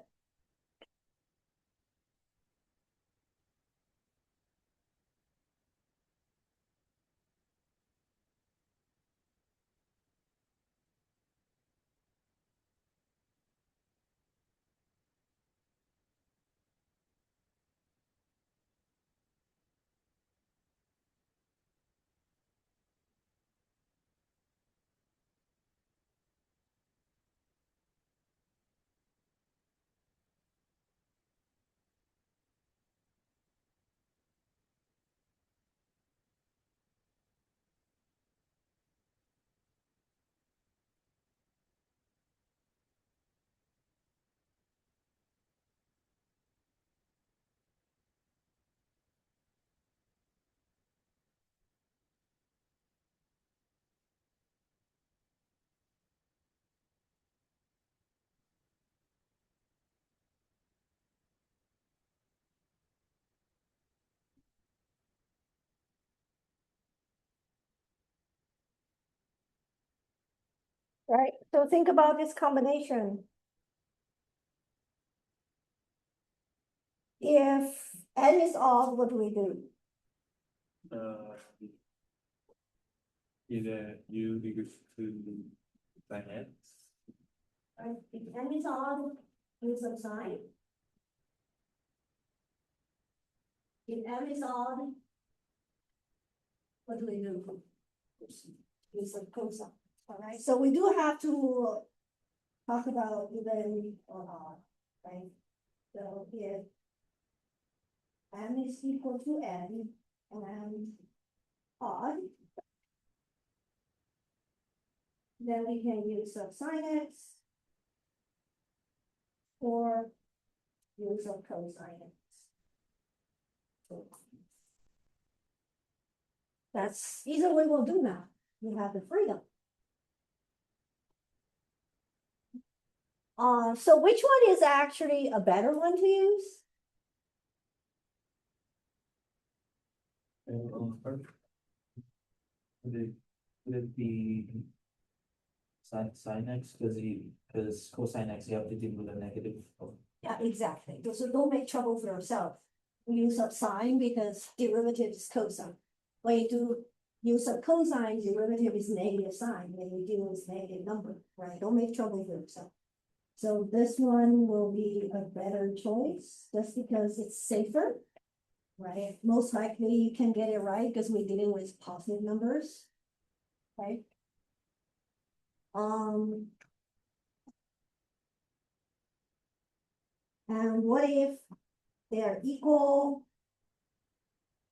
Right, so think about this combination. If n is odd, what do we do? Either u equals to sin x. Right, if n is odd, use a sign. If m is odd, what do we do? Use a cosine. All right, so we do have to talk about even or odd, right? So if m is equal to n and odd, then we can use a sin x or use a cosine x. That's either way we'll do now. You have the freedom. So which one is actually a better one to use? Would it be sin x, because cosine x, you have to deal with a negative of. Yeah, exactly. So don't make trouble for yourself. We use a sine because derivative is cosine. When you do use a cosine, derivative is negative sine. When you deal with negative number, right? Don't make trouble for yourself. So this one will be a better choice just because it's safer, right? Most likely you can get it right because we're dealing with positive numbers, right? And what if they are equal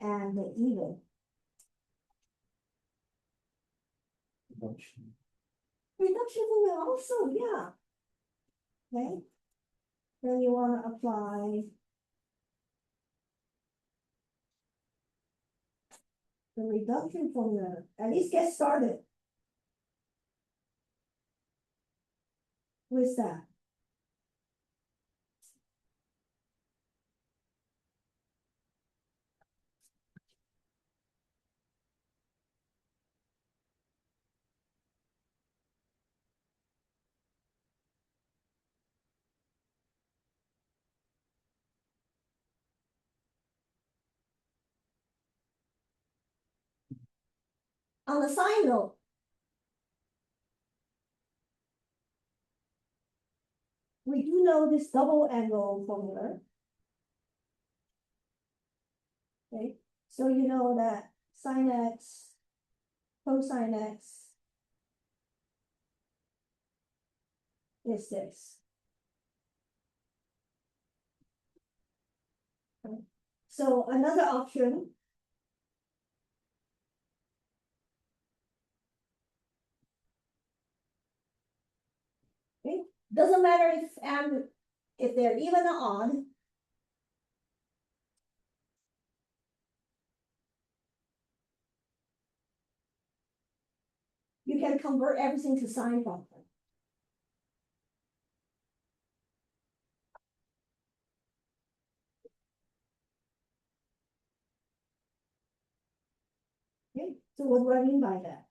and they're even? Reduction formula also, yeah. Okay. Then you want to apply the reduction formula, at least get started with that. On the side note, we do know this double angle formula. Okay, so you know that sine x, cosine x is this. Okay. So another option. Okay, doesn't matter if they're even or odd. You can convert everything to sine function. Okay, so what do I mean by that?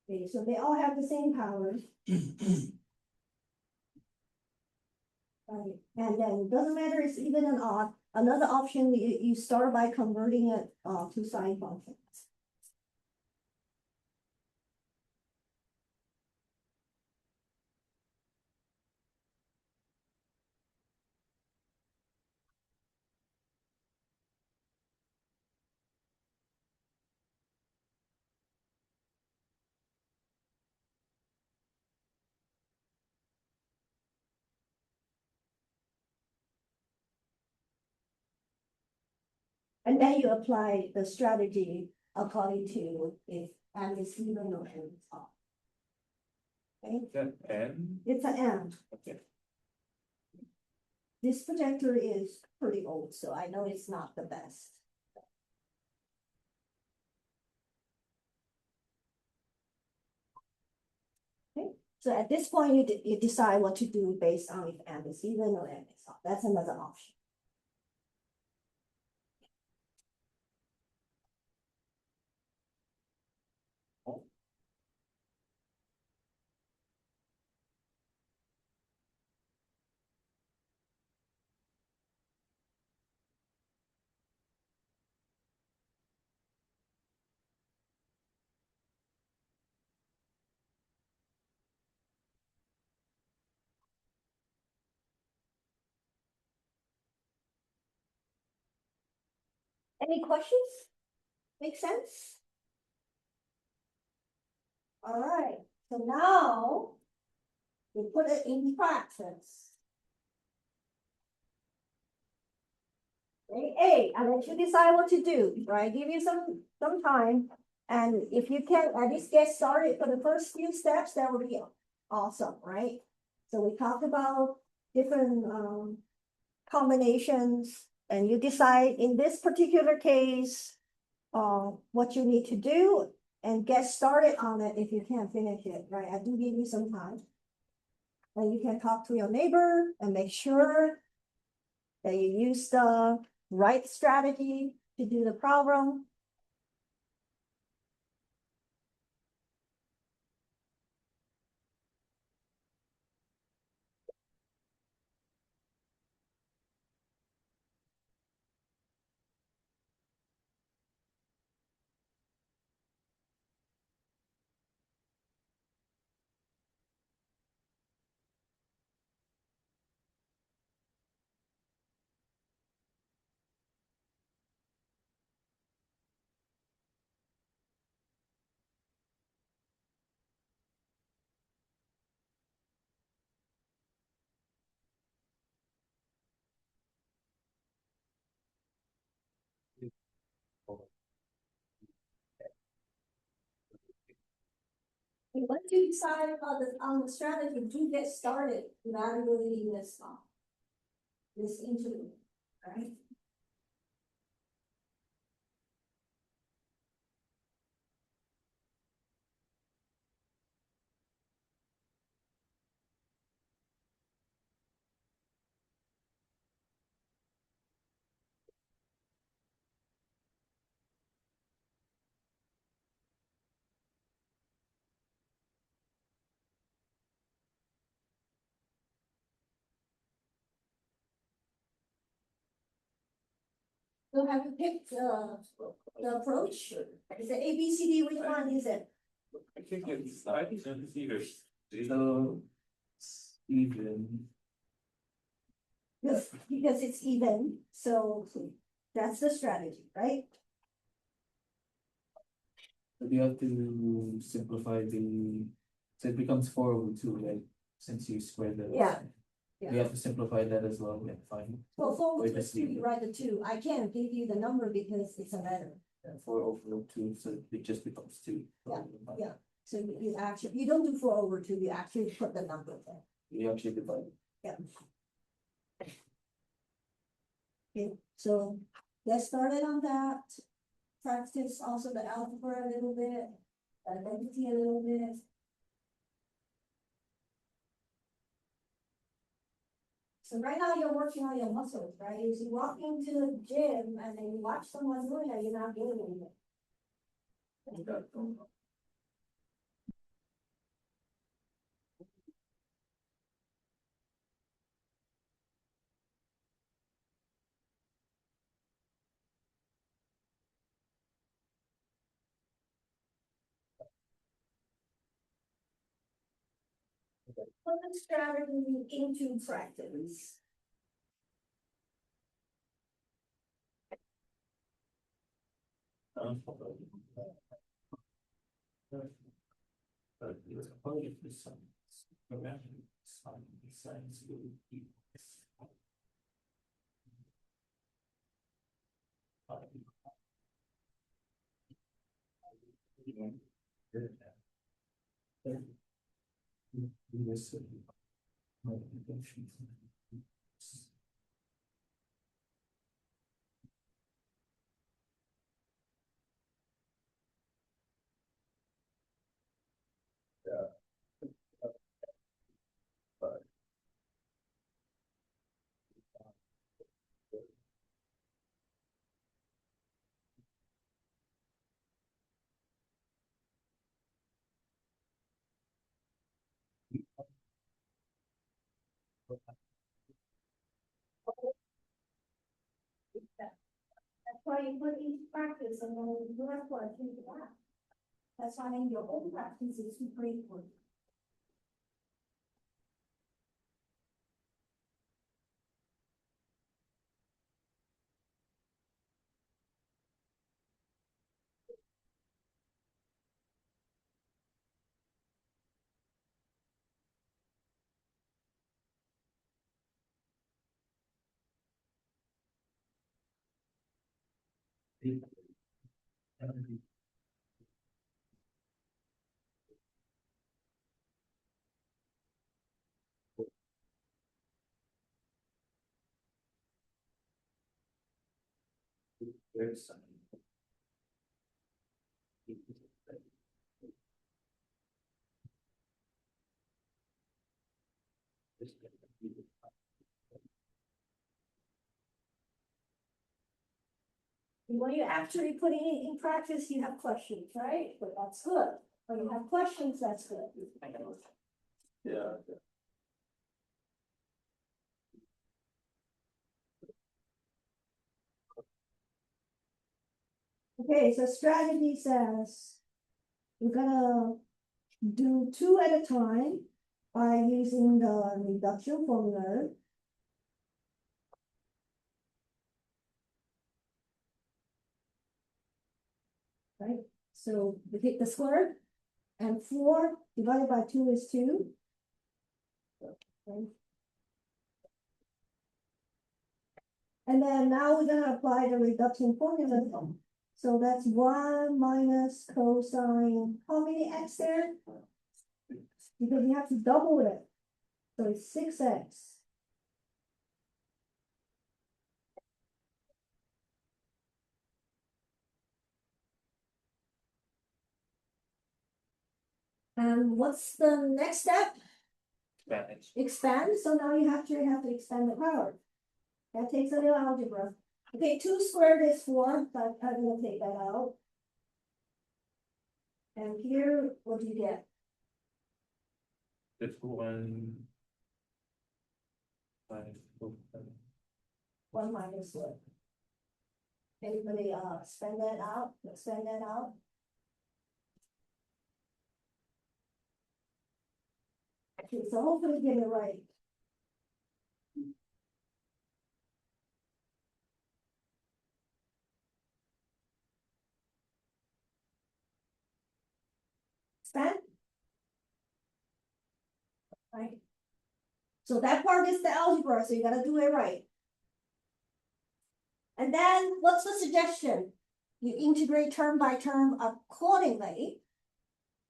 Okay, so they all have the same powers. Right, and then it doesn't matter, it's even and odd. Another option, you start by converting it to sine functions. And then you apply the strategy according to if n is even or n is odd. Okay, That N, it's an n. okay, This projector is pretty old, so I know it's not the best. Okay, so at this point, you decide what to do based on if n is even or n is odd. That's another option. Any questions? Make sense? All right, so now we put it in practice. Okay, I let you decide what to do, right? Give you some time. And if you can at least get started for the first few steps, that would be awesome, right? So we talked about different combinations, and you decide in this particular case what you need to do and get started on it if you can't finish it, right? I do give you some time. And you can talk to your neighbor and make sure that you use the right strategy to do the problem. And once you decide on the strategy, do get started evaluating this interview, right? So have you picked the approach? Is it A, B, C, D, which one is it? I think it's, I think it's either. So even, Because it's even, so that's the strategy, right? but you have to simplify so it becomes 4/2, right? Since you squared that. Yeah. You have to simplify that as well, yeah, fine. Well, four Wait, over let's two, see. you write the two. I can't give you the number because it's a letter. Yeah, 4/2, so it just becomes 2. Yeah. So you actually, you don't do 4/2, you actually put the number there. You actually divide. Okay, so get started on that. Practice also the algebra a little bit, identity a little bit. So right now you're working on your muscles, right? If you walk into the gym and then you watch someone doing it, you're not doing anything. Put the strategy into practice. But it's part of the science. Imagine science will be. That's why you put each practice and then you have to do that. That's why in your own practice is super important. There's some. When you're actually putting it in practice, you have questions, right? But that's good. When you have questions, that's good. Yeah. Okay, so strategy says you're gonna do two at a time by using the reduction formula. Right, so we take the square and 4 divided by 2 is 2. Okay. And then now we're gonna apply the reduction formula. So that's 1 minus cosine, how many x there? Because you have to double it. So it's 6x. And what's the next step? Spanish. Expand, so now you have to expand the power. That takes a little algebra. Okay, 2 squared is 4, so I'm gonna take that out. And here, what do you get? This one. Minus 1 minus what? Anybody, spend that out, spend that out? Okay, so hopefully get it right. Spend? Right? So that part is the algebra, so you gotta do it right. And then what's the suggestion? You integrate term by term accordingly.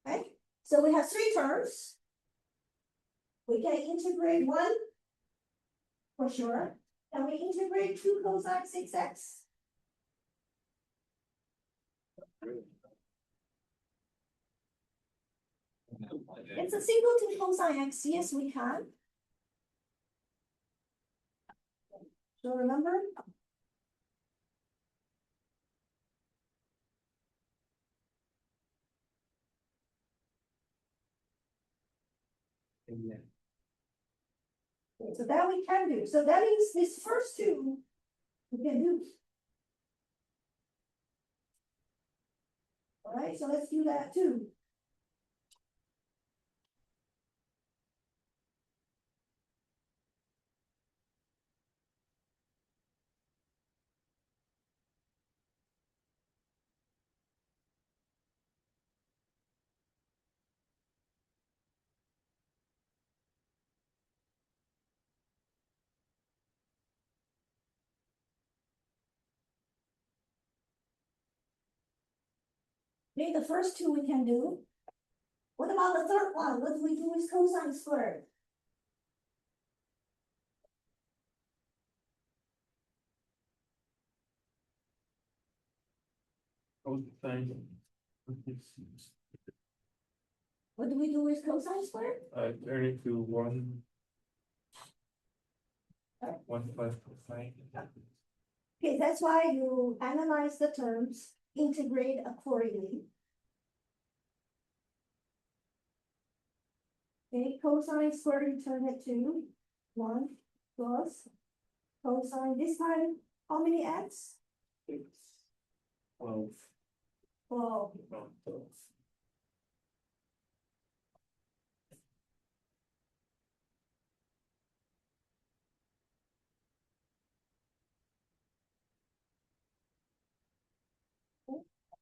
Right? So we have three terms. We can integrate one for sure. Can we integrate 2 cosine 6x? It's a singleton cosine x. Yes, we can. So remember? Yeah. So that we can do. So that means these first two we can do. All right, so let's do that too. Okay, the first two we can do. What about the third one? What do we do with cosine squared? Cosine. What do we do with cosine squared? Turn it to 1. 1 plus cosine. Okay, that's why you analyze the terms, integrate accordingly. Okay, cosine squared, you turn it to 1 plus cosine, this time, how many x? 12. 12. 12.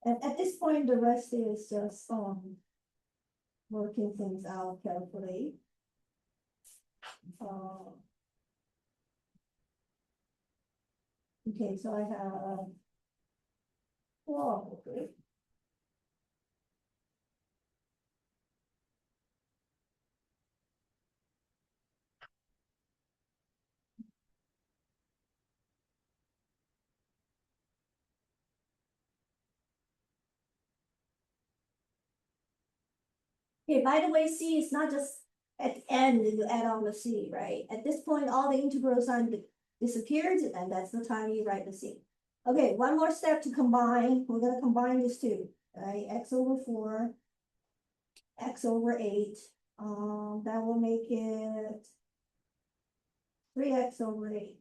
And at this point, the rest is just, working things out carefully. Okay, so I have. Whoa, okay. Okay, by the way, C is not just at the end that you add on the C, right? At this point, all the integral sign disappears, and that's the time you write the C. Okay, one more step to combine. We're gonna combine these two, right? X over 4, X over 8. That will make it 3x over 8.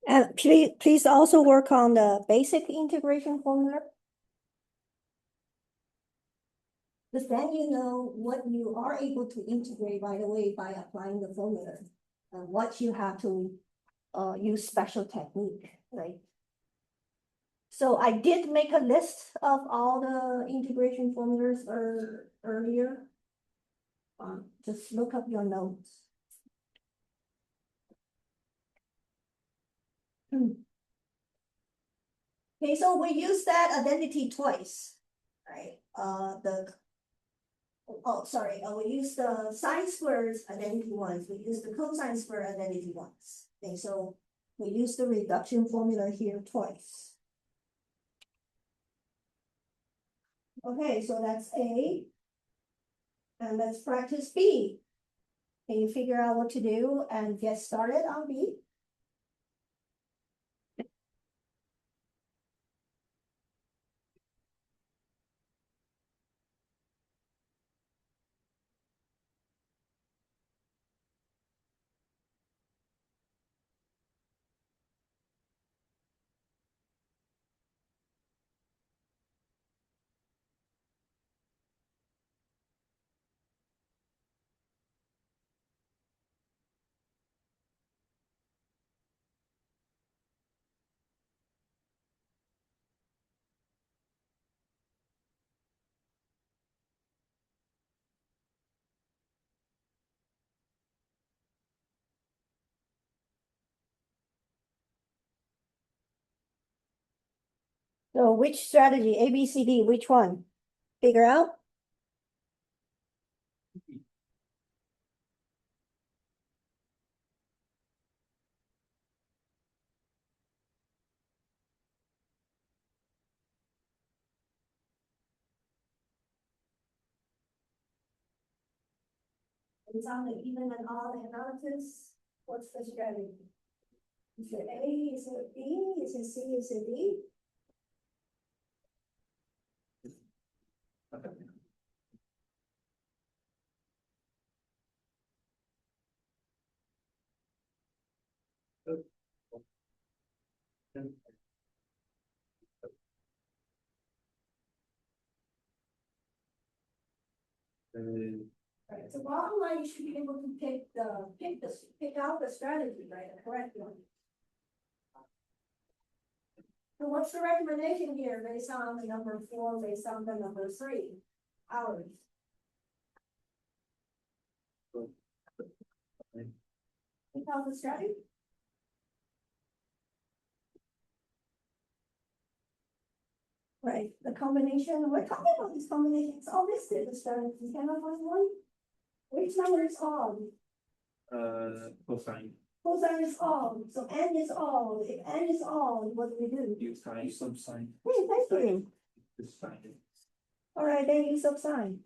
And please also work on the basic integration formula. Because then you know what you are able to integrate right away by applying the formula. And what you have to use special technique, right? So I did make a list of all the integration formulas earlier. Just look up your notes. Okay, so we use that identity twice, right? We use the sine squared identity once, we use the cosine squared identity once. Okay, so we use the reduction formula here twice. Okay, so that's A. And let's practice B. Can you figure out what to do and get started on B? So which strategy, A, B, C, D, which one? Figure out? It's on the even and odd analysis. What's the strategy? Is it A, is it B, is it C, is it D? Right, so bottom line, you should be able to pick out the strategy, right, the correct one. So what's the recommendation here based on the number 4, based on the number 3? Hours. Pick out the strategy. Right, the combination, we're talking about these combinations, all listed, the strategy, cannot find one. Which number is odd? Cosine. Cosine is odd, so n is odd, if n is odd, what do we do? Use sine, subsine. Hey, thank you. Just sine. All right, then you subsine.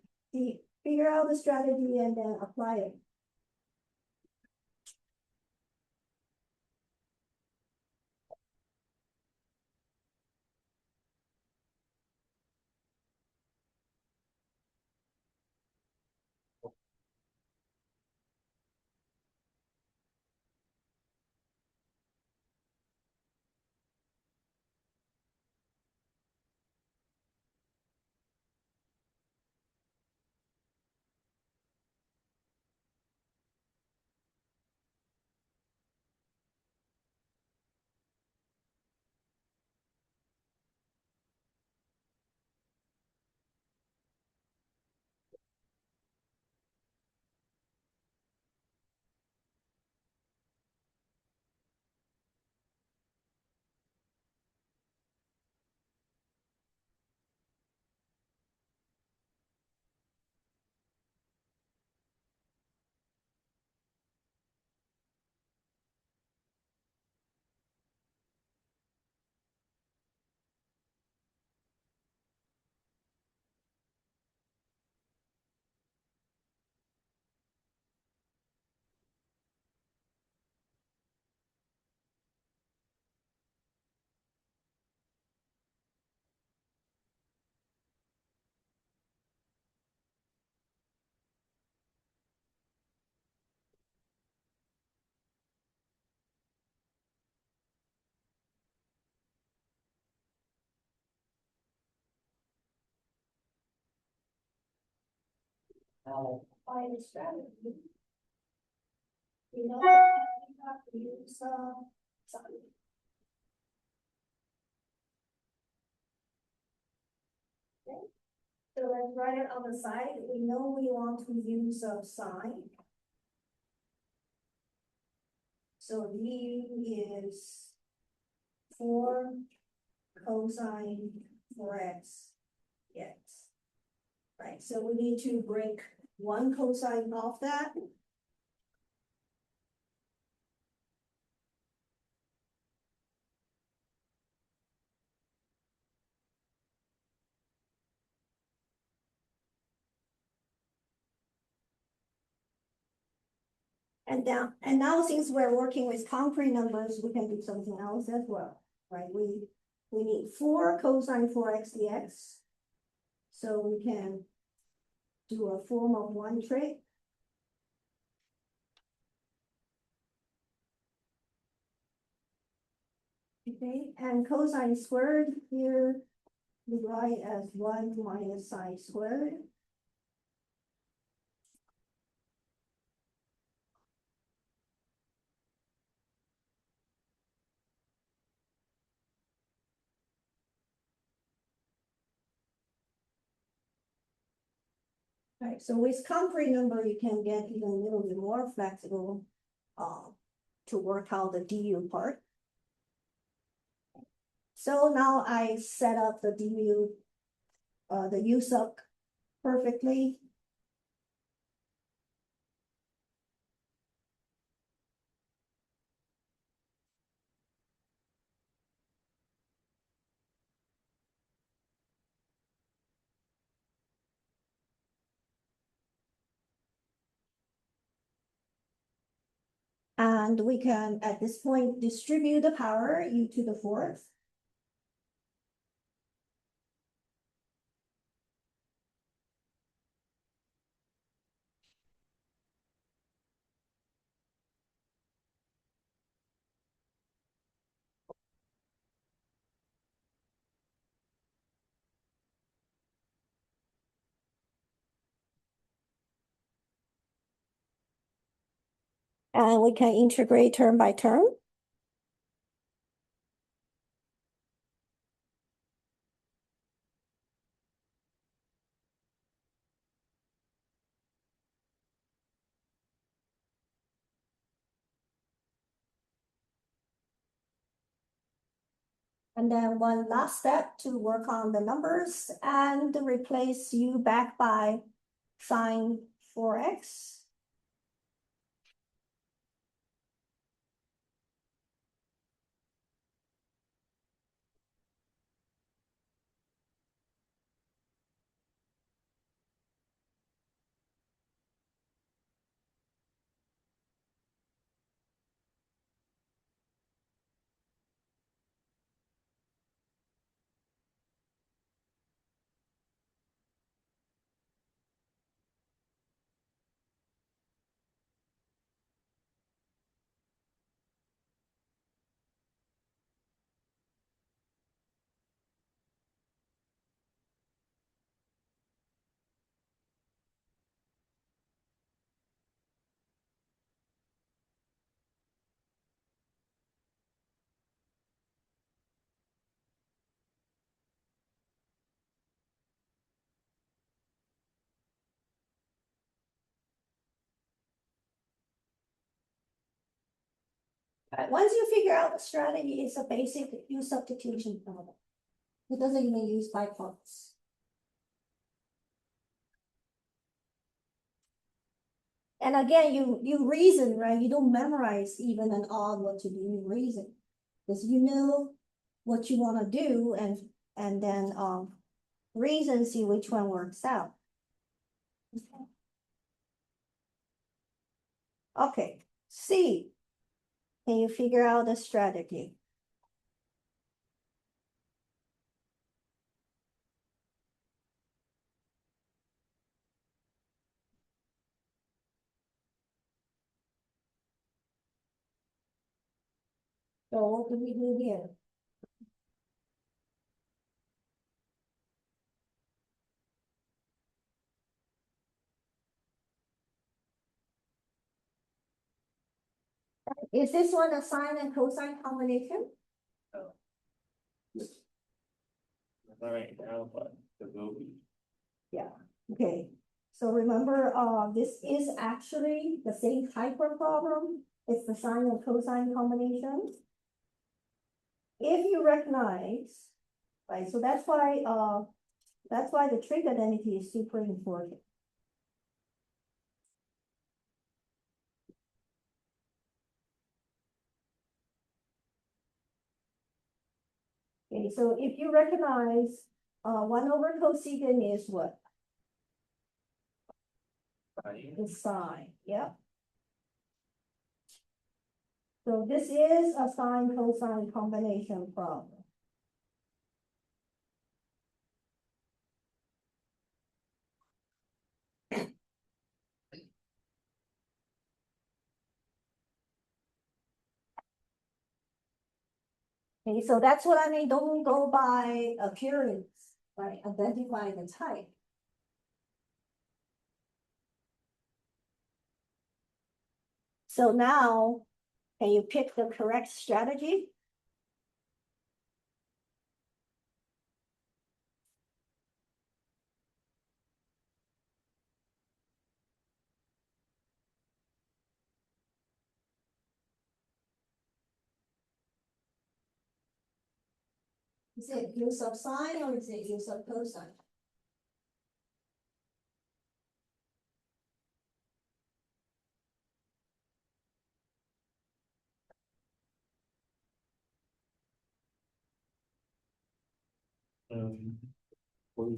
Figure out the strategy and then apply it. Apply the strategy. You know, you have to use something. Okay. So let's write it on the side. We know we want to use a sine. So V is 4 cosine 4x. Yes. Right, so we need to break one cosine off that. And now since we're working with concrete numbers, we can do something else as well, right? We need 4 cosine 4x dx. So we can do a form of 1 trig. Okay, and cosine squared here, we write as 1 minus sine squared. Right, so with concrete number, you can get even a little bit more flexible to work out the du part. So now I set up the du, the u sub perfectly. And we can, at this point, distribute the power u to the 4th. And we can integrate term by term. And then one last step to work on the numbers and replace u back by sine 4x. Once you figure out the strategy, it's a basic u substitution problem. It doesn't even use byproducts. And again, you reason, right? You don't memorize even an odd what to do, you reason. Because you know what you want to do and then reason, see which one works out. Okay, C. Can you figure out the strategy? So what do we do here? Is this one a sine and cosine combination? All right, now, but the will be. Yeah, okay. So remember, this is actually the same type of problem. It's the sine and cosine combination. If you recognize, right, so that's why the trig identity is super important. Okay, so if you recognize, 1 over cosecant is what? Right. The sine, yeah. So this is a sine cosine combination problem. Okay, so that's what I mean, don't go by appearance, right? Identify the type. So now, can you pick the correct strategy? Is it use of sine or is it use of cosine? Well,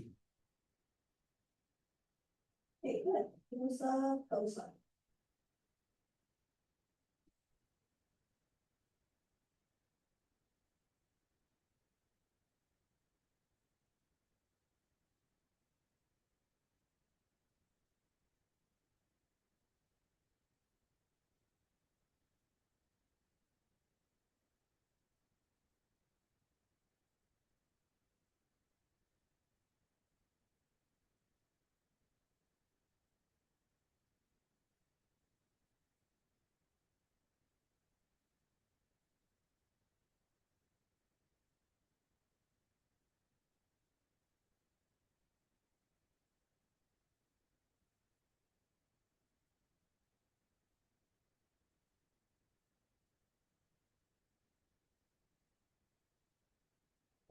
Okay, good, use of cosine.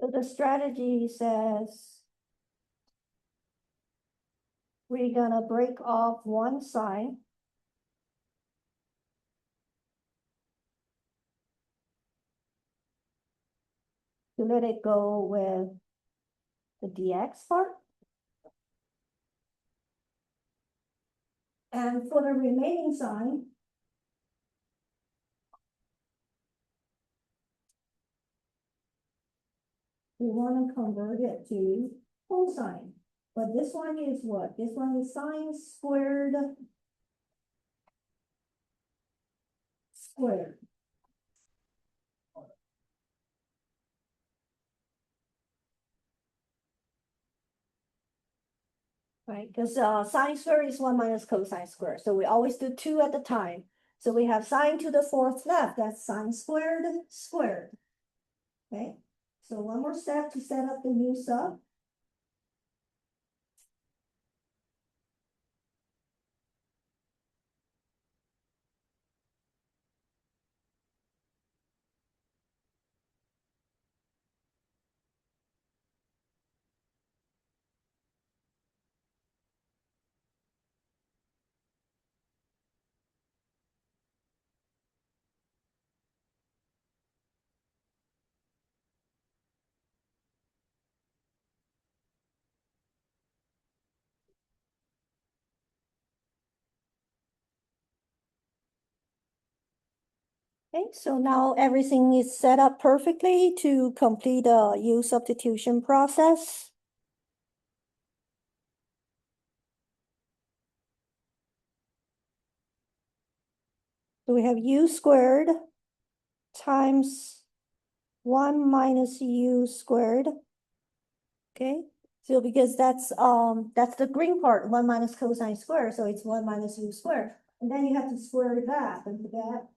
So the strategy says we're gonna break off one side. To let it go with the dx part. And for the remaining side, we want to convert it to cosine. But this one is what? This one is sine squared. Squared. Right, because sine squared is 1 minus cosine squared. So we always do 2 at the time. So we have sine to the 4th left. That's sine squared squared. Okay, so one more step to set up the new sub. Okay, so now everything is set up perfectly to complete the U substitution process. So we have U squared times 1 minus U squared. Okay, so because that's the green part, 1 minus cosine squared, so it's 1 minus U squared. And then you have to square it back into that.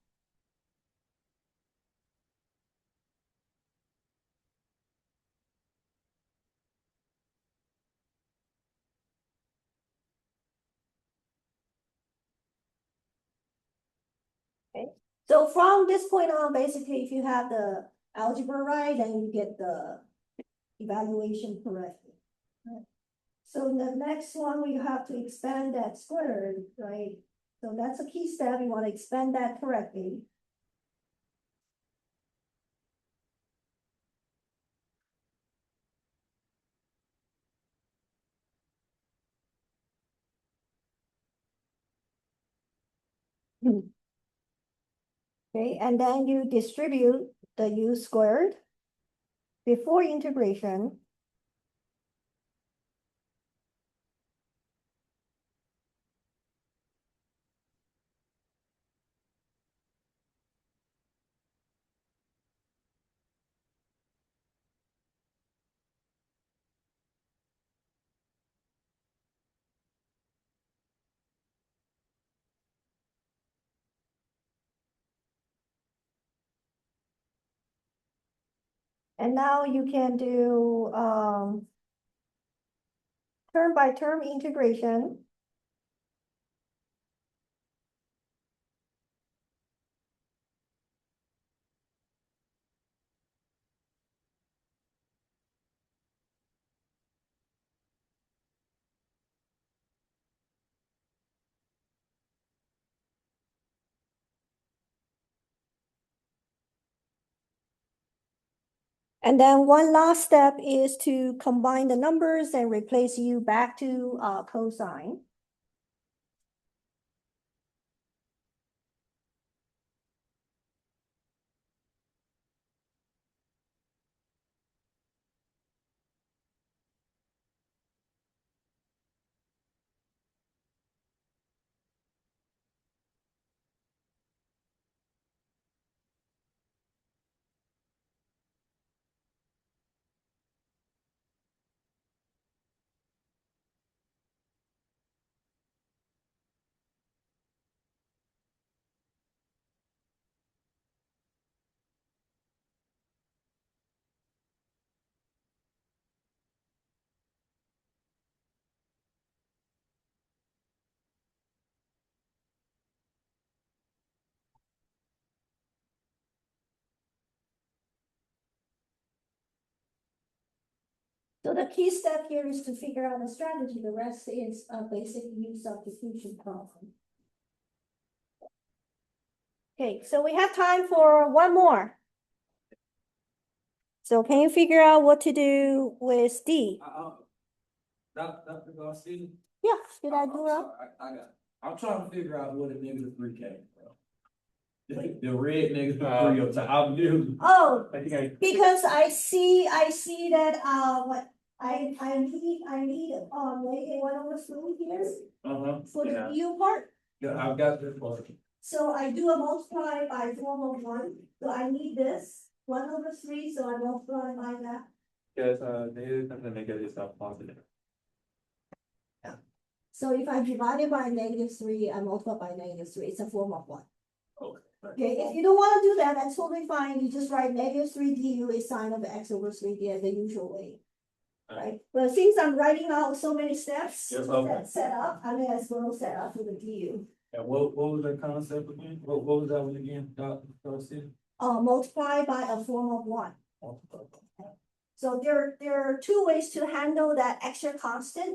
Okay, so from this point on, basically, if you have the algebra right, then you get the evaluation correctly. Right. So the next one, we have to expand that squared, right? So that's a key step. You want to expand that correctly. Okay, and then you distribute the U squared before integration. And now you can do term by term integration. And then one last step is to combine the numbers and replace U back to cosine. So the key step here is to figure out the strategy. The rest is a basic U substitution problem. Okay, so we have time for one more. So can you figure out what to do with D? Dr. Garcia? Yeah, did I do well? I'm trying to figure out what a -3 came from. The red -3 up top, I'm new. Oh, I think I. because I see that, what, I need, maybe one of the three here for the U part. Yeah, I've got this part. So I do a multiply by form of one, so I need this, 1/3, so I multiply by that. Yes, negative and the negatives are positive. So if I divide it by -3, I multiply by -3, it's a form of one. Okay. Okay, if you don't wanna do that, that's totally fine, you just write -3 du is sine of x/3 as the usual way. Right, but since I'm writing out so many steps Yes, okay. that set up, I may as well set up for the du. And what was that concept again? What was that one again, Dr. Garcia? Multiply by a form of one. So there are two ways to handle that extra constant.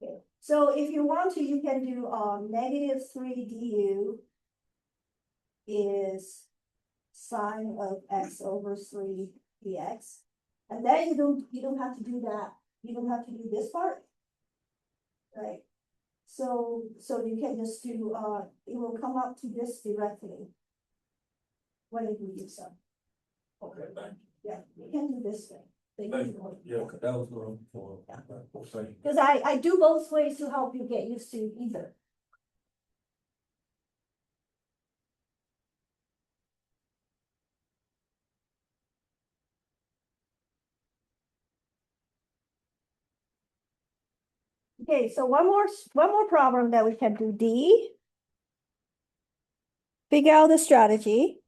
Okay, so if you want to, you can do -3 du is sine of x/3 dx. And then you don't have to do that, you don't have to do this part. Right? So you can just do, it will come up to this directly. When you do so, Okay, thank you. yeah, you can do this way. Thank you. Yeah, 'cause that was what I'm for. Okay. Because I do both ways to help you get used to either. Okay, so one more problem that we can do, D. Figure out the strategy.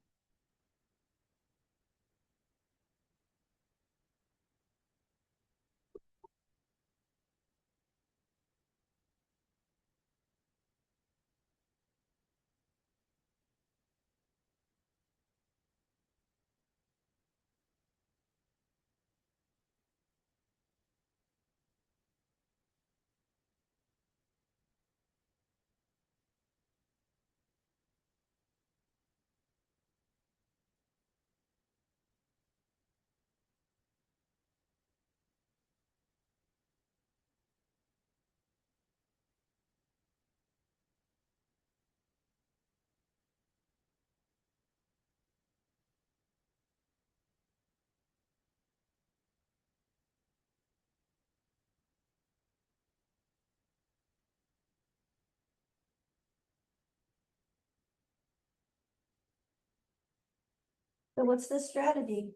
So what's the strategy?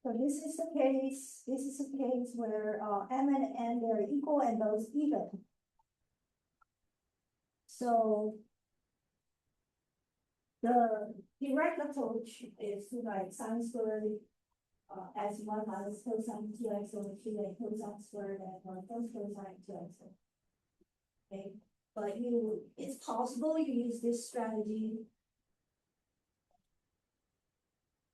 So this is the case where, M and N, they're equal and those even. So the direct approach is to write sine squared as one minus cosine two x over two and cosine squared as one plus cosine two x. Okay, but it's possible you use this strategy.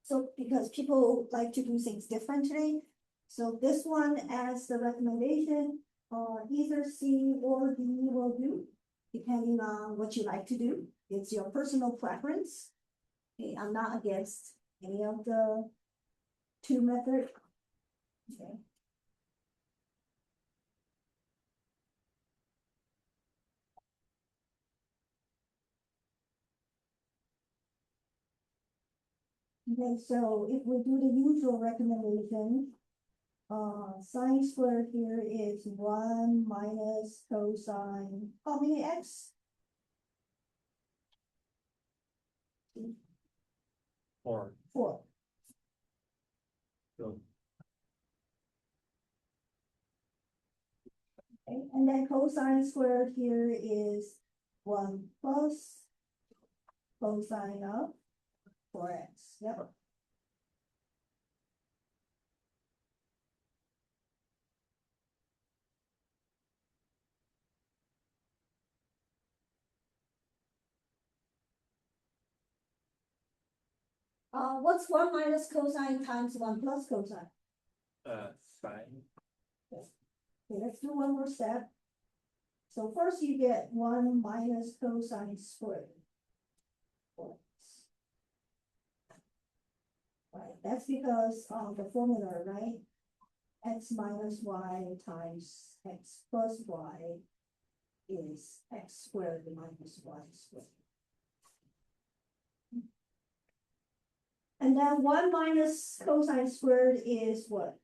So because people like to do things differently, so this one as the recommendation, either C or D will do, depending on what you like to do. It's your personal preference. Okay, I'm not against any of the two methods. Okay. Okay, so if we do the usual recommendation, sine squared here is one minus cosine, how many x? Or, 4. so, Okay, and then cosine squared here is 1 plus cosine of 4x, yep. What's 1 minus cosine times 1 plus cosine? sine, Okay, let's do one more step. So first you get 1 minus cosine squared. Right, that's because of the formula, right? X minus y times x plus y is x squared minus y squared. And then 1 minus cosine squared is what?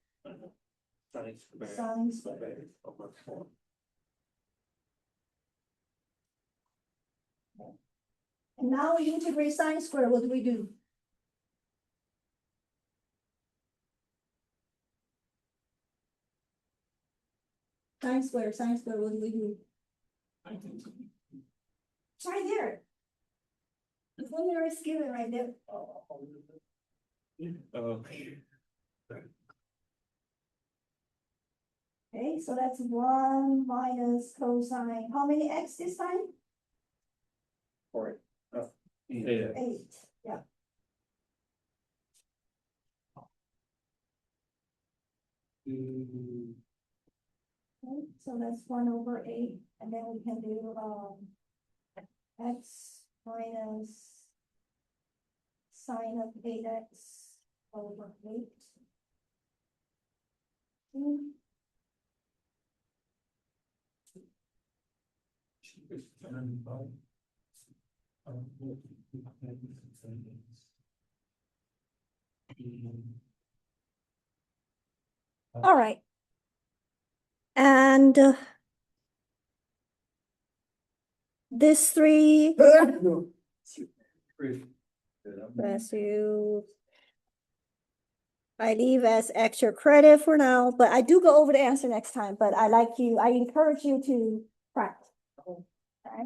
sine squared. Sine squared. Squared over 4. And now we integrate sine squared, what do we do? Sine squared, what do we do? I think. It's right there. The formula is given right there. Okay. Okay, so that's 1 minus cosine, how many x this time? 4. Yeah. 8, yeah. Okay, so that's 1 over 8, and then we can do, x minus sine of 8x over 8. All right. And this 3, bless you. I leave as extra credit for now, but I do go over the answer next time, but I encourage you to practice. Okay?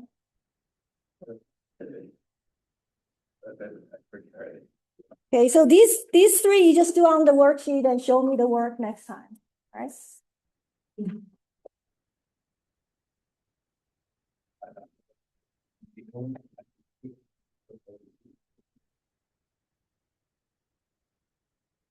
Okay, so these 3 you just do on the worksheet and show me the work next time, right?